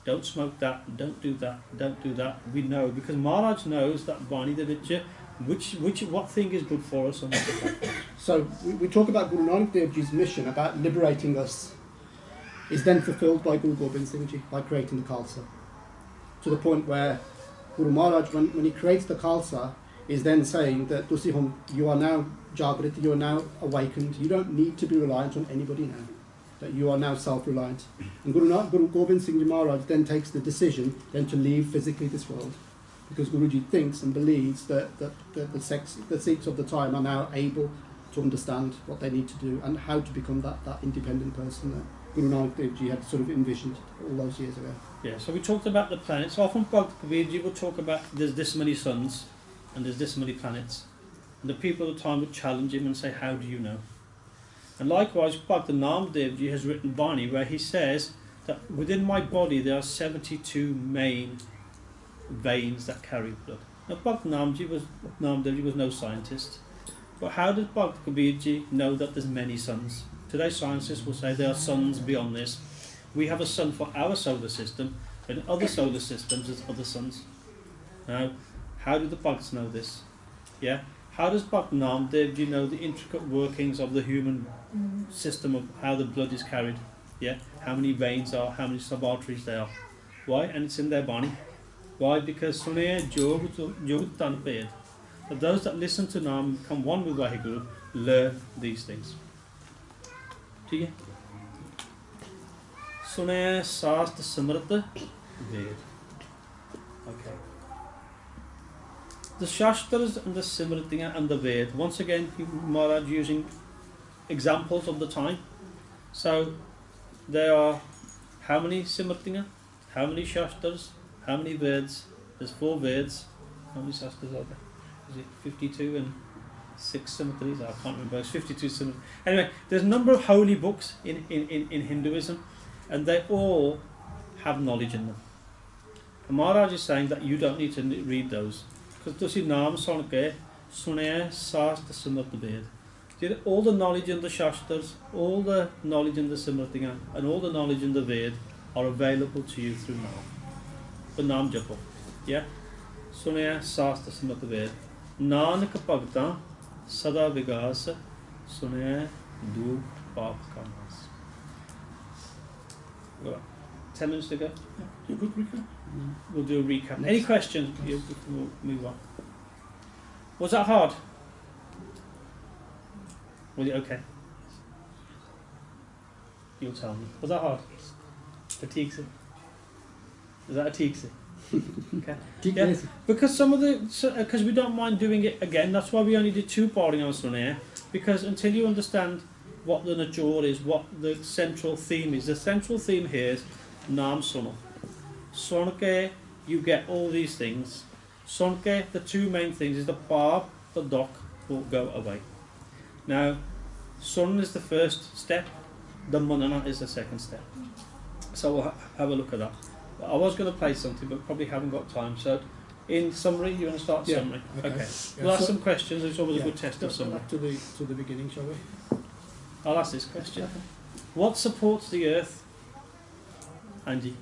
Don't smoke that, don't do that, don't do that. We know, because Maharaj knows that Vani Devitya, what thing is good for us and what is bad for us. So we talk about Guru Nanak Dev Ji's mission about liberating us is then fulfilled by Guru Gobind Singh Ji by creating the Khalsa. To the point where Guru Maharaj, when he creates the Khalsa, is then saying that you are now Jagrat, you are now awakened, you don't need to be reliant on anybody now, that you are now self-reliant. And Guru Gobind Singh Ji Maharaj then takes the decision then to leave physically this world, because Guruji thinks and believes that the Sikhs of the time are now able to understand what they need to do and how to become that independent person Guru Nanak Dev Ji had sort of envisioned all those years ago. Yeah, so we talked about the planets. Often Bhakti Kabir Ji would talk about there's this many suns and there's this many planets. And the people at the time would challenge him and say, how do you know? And likewise, Bhakti Nam Dev Ji has written Bani where he says that within my body there are 72 main veins that carry blood. Now Bhakti Nam Dev Ji was no scientist. But how does Bhakti Kabir Ji know that there's many suns? Today scientists will say there are suns beyond this. We have a sun for our solar system, and in other solar systems there's other suns. Now, how do the Bhakts know this? Yeah? How does Bhakti Nam Dev Ji know the intricate workings of the human system of how the blood is carried? Yeah? How many veins are, how many sub-arteries there are? Why? And it's in their Bani. Why? Because Sunaya Jog Tan Ped. But those that listen to Nam, become one with Vaheguru, learn these things. ठीक है सुने शास्त्र समृत वेद. Okay. The Shastras and the Simritiya and the Ved. Once again, Maharaj using examples of the time. So there are how many Simritiya, how many Shastras, how many Veds? There's 4 Veds. How many Shastras are there? Is it 52 and 6 cemeteries? I can't remember. It's 52 cemeteries. Anyway, there's a number of holy books in Hinduism, and they all have knowledge in them. And Maharaj is saying that you don't need to read those. Because ਤੁਸੀਂ ਨਾਮ ਸੁਣ ਕੇ ਸੁਣਿਆ ਸ਼ਾਸਤਰ ਸਿਮਰਤ ਵੇਦ. All the knowledge in the Shastras, all the knowledge in the Simritiya, and all the knowledge in the Ved are available to you through Naam. The Naam Japo. Yeah? ਸੁਣਿਆ ਸ਼ਾਸਤਰ ਸਿਮਰਤ ਵੇਦ. ਨਾਨਕ ਭਗਤਾਂ ਸਦਾ ਵਿਗਾਸ ਸੁਣਿਆ ਦੂਰ ਪਾਪ ਕਾ ਨਾਸ. 10 minutes to go. You good recap? We'll do a recap. Any questions? We'll move on. Was that hard? Was it okay? You'll tell me. Was that hard? Fatigue? Is that a teague? Okay. Yeah. Because because we don't mind doing it again. That's why we only did 2 Pauri on Sunaya. Because until you understand what the Najor is, what the central theme is. The central theme here is Naam Suno. Sonke, you get all these things. Sonke, the 2 main things is the Paab, the Dok will go away. Now, Sun is the first step, the Manana is the second step. So we'll have a look at that. I was going to play something, but probably haven't got time. So, in summary, you want to start summary? Okay. Yeah. We'll ask some questions. It's always a good test of summary. Back to the beginning, shall we? I'll ask this question. What supports the earth? Angie?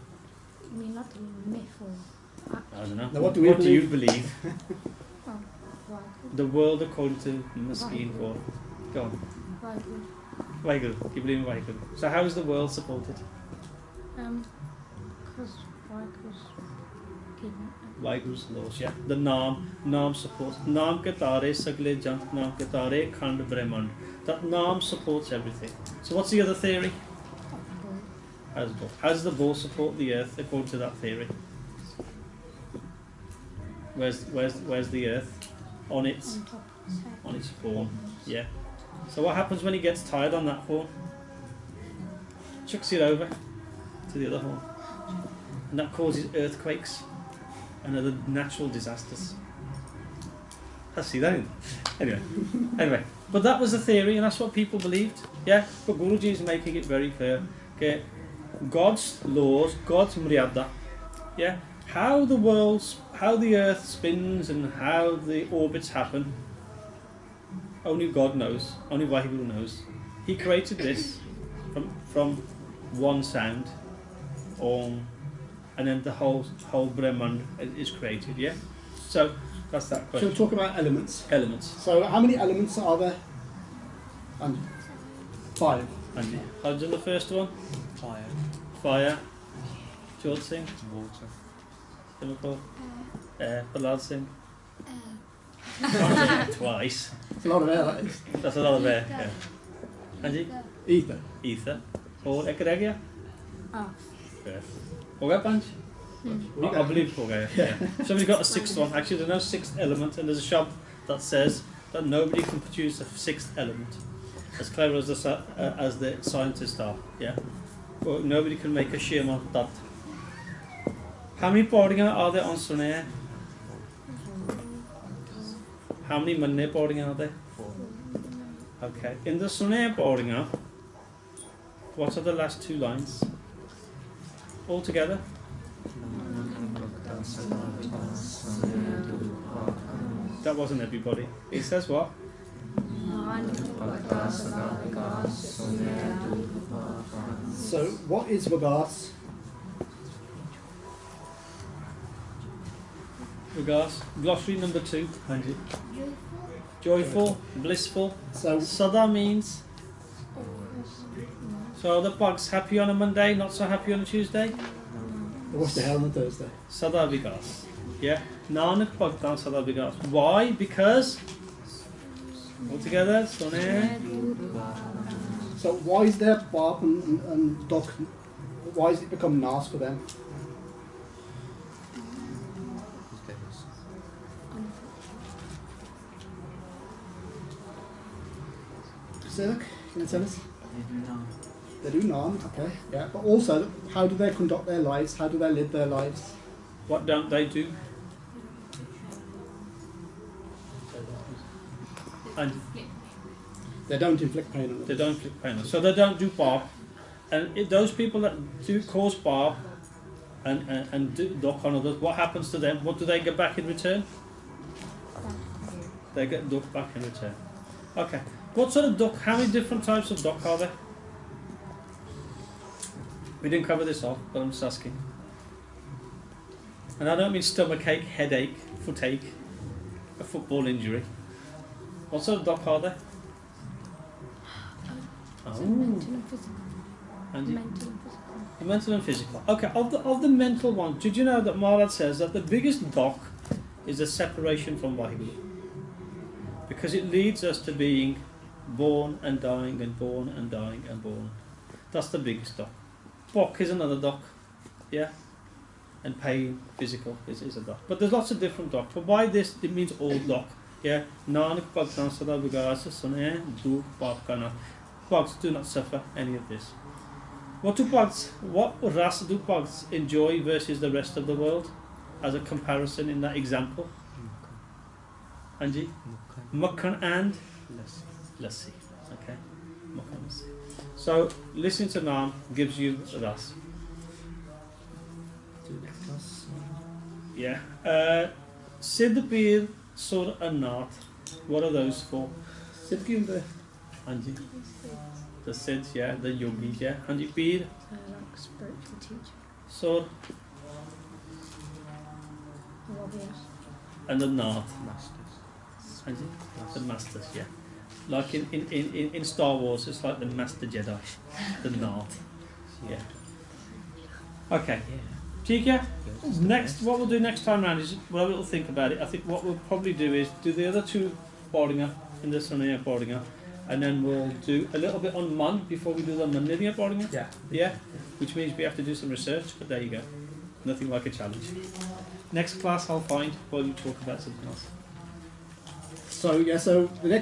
I mean, not a myth or I don't know. Now, what do you believe? right. The world according to Maskeen for. Go on. Right. Vaheguru. You believe in Vaheguru. So how is the world supported? Because Vaheguru given Vaheguru's laws, yeah. The Naam supports. Naam ke tare sagle jant, Naam ke tare khand brahmand. That Naam supports everything. So what's the other theory? How does the ball support the earth according to that theory? Where's the earth? On its horn. Yeah. So what happens when he gets tired on that horn? Chucks it over to the other horn. And that causes earthquakes and other natural disasters. I see that in. Anyway. But that was the theory and that's what people believed. Yeah. But Guruji is making it very clear. Okay. God's laws, God's mriada, yeah, how the earth spins and how the orbits happen, only God knows, only Vaheguru knows. He created this from one sound, Om, and then the whole Brahman is created, yeah? So, that's that question. Shall we talk about elements? Elements. So, how many elements are there? And 5. Andy, how's the first one? Fire. Fire. Jyot Singh. Water. Chemical. Air. Prahlad Singh. Twice. It's a lot of air, that is. That's a lot of air. Yeah. Andy? Ether. Ether. और एक रह गया? earth. हो गया पंच? I believe हो गया. Yeah. Somebody's got a 6th one. Actually, there's no 6th element, and there's a shop that says that nobody can produce a 6th element. As clever as the scientists are, yeah. Well, nobody can make a shame on that. How many boardinga are there on Sunday? How many Monday boardinga are there? 4. Okay. In the Sunday boardinga, what are the last 2 lines? All together? That wasn't everybody. It says what? So, what is Vagas? Regards. Glossary number 2. Joyful, blissful. So, Sada means. So are the bugs happy on a Monday, not so happy on a Tuesday? what's the hell on Thursday? Sada Vigas. Yeah. Nanak Bhagwan Sada Vigas. Why? Because. All together. Sunay. So, why is there Bob and Doc? Why has it become Nas for them? Sidak, can you tell us? They do none, okay, yeah. But also, how do they conduct their lives? How do they live their lives? What don't they do? And They don't inflict pain on they others. don't inflict pain. So they don't do barb. And those people that do cause barb and do duck on others, what happens to them? What do they get back in return? They get duck back in return. Okay. What sort of duck? How many different types of duck are there? We didn't cover this off, but I'm just asking. And I don't mean stomachache, headache, footache, a football injury. What sort of duck are there? Mental and physical. And you- Mental and physical. mental and physical. Okay, of the mental one, did you know that Maharaj says that the biggest duck is a separation from Vaheguru? Because it leads us to being born and dying and born and dying and born. That's the biggest duck. Bok is another duck, yeah? And pain, physical, is a duck. But there's lots of different ducks. But why this? It means all duck, yeah? Nanak Bhagwan Sada Vigasa Sunay Du Bhakana. Bugs do not suffer any of this. What rasa do bugs enjoy versus the rest of the world? As a comparison in that example? Anji? Makhan and lassi. Okay? Makhan lassi. So, listening to Naam gives you ras. Do the next class. Yeah. Siddh, Pir, Sur and Nath. What are those for? Sidki and the Anji? The Siddhs, yeah. The yogis, yeah. Anji, Pir, Like spiritual teacher. Sur Warriors. and the Nath. Masters. Anji? The Masters, yeah. Like in Star Wars, it's like the Master Jedi. The Nath. Yeah. Okay. ठीक है? Next, what we'll do next time round is we'll have a little think about it. I think what we'll probably do is do the other 2 boardinga in the Sunday boardinga, and then we'll do a little bit on Mon before we do the Monday boardinga. yeah. Yeah, which means we have to do some research. But there you go. Nothing like a challenge. Next class, I'll find while you talk about something else. So the next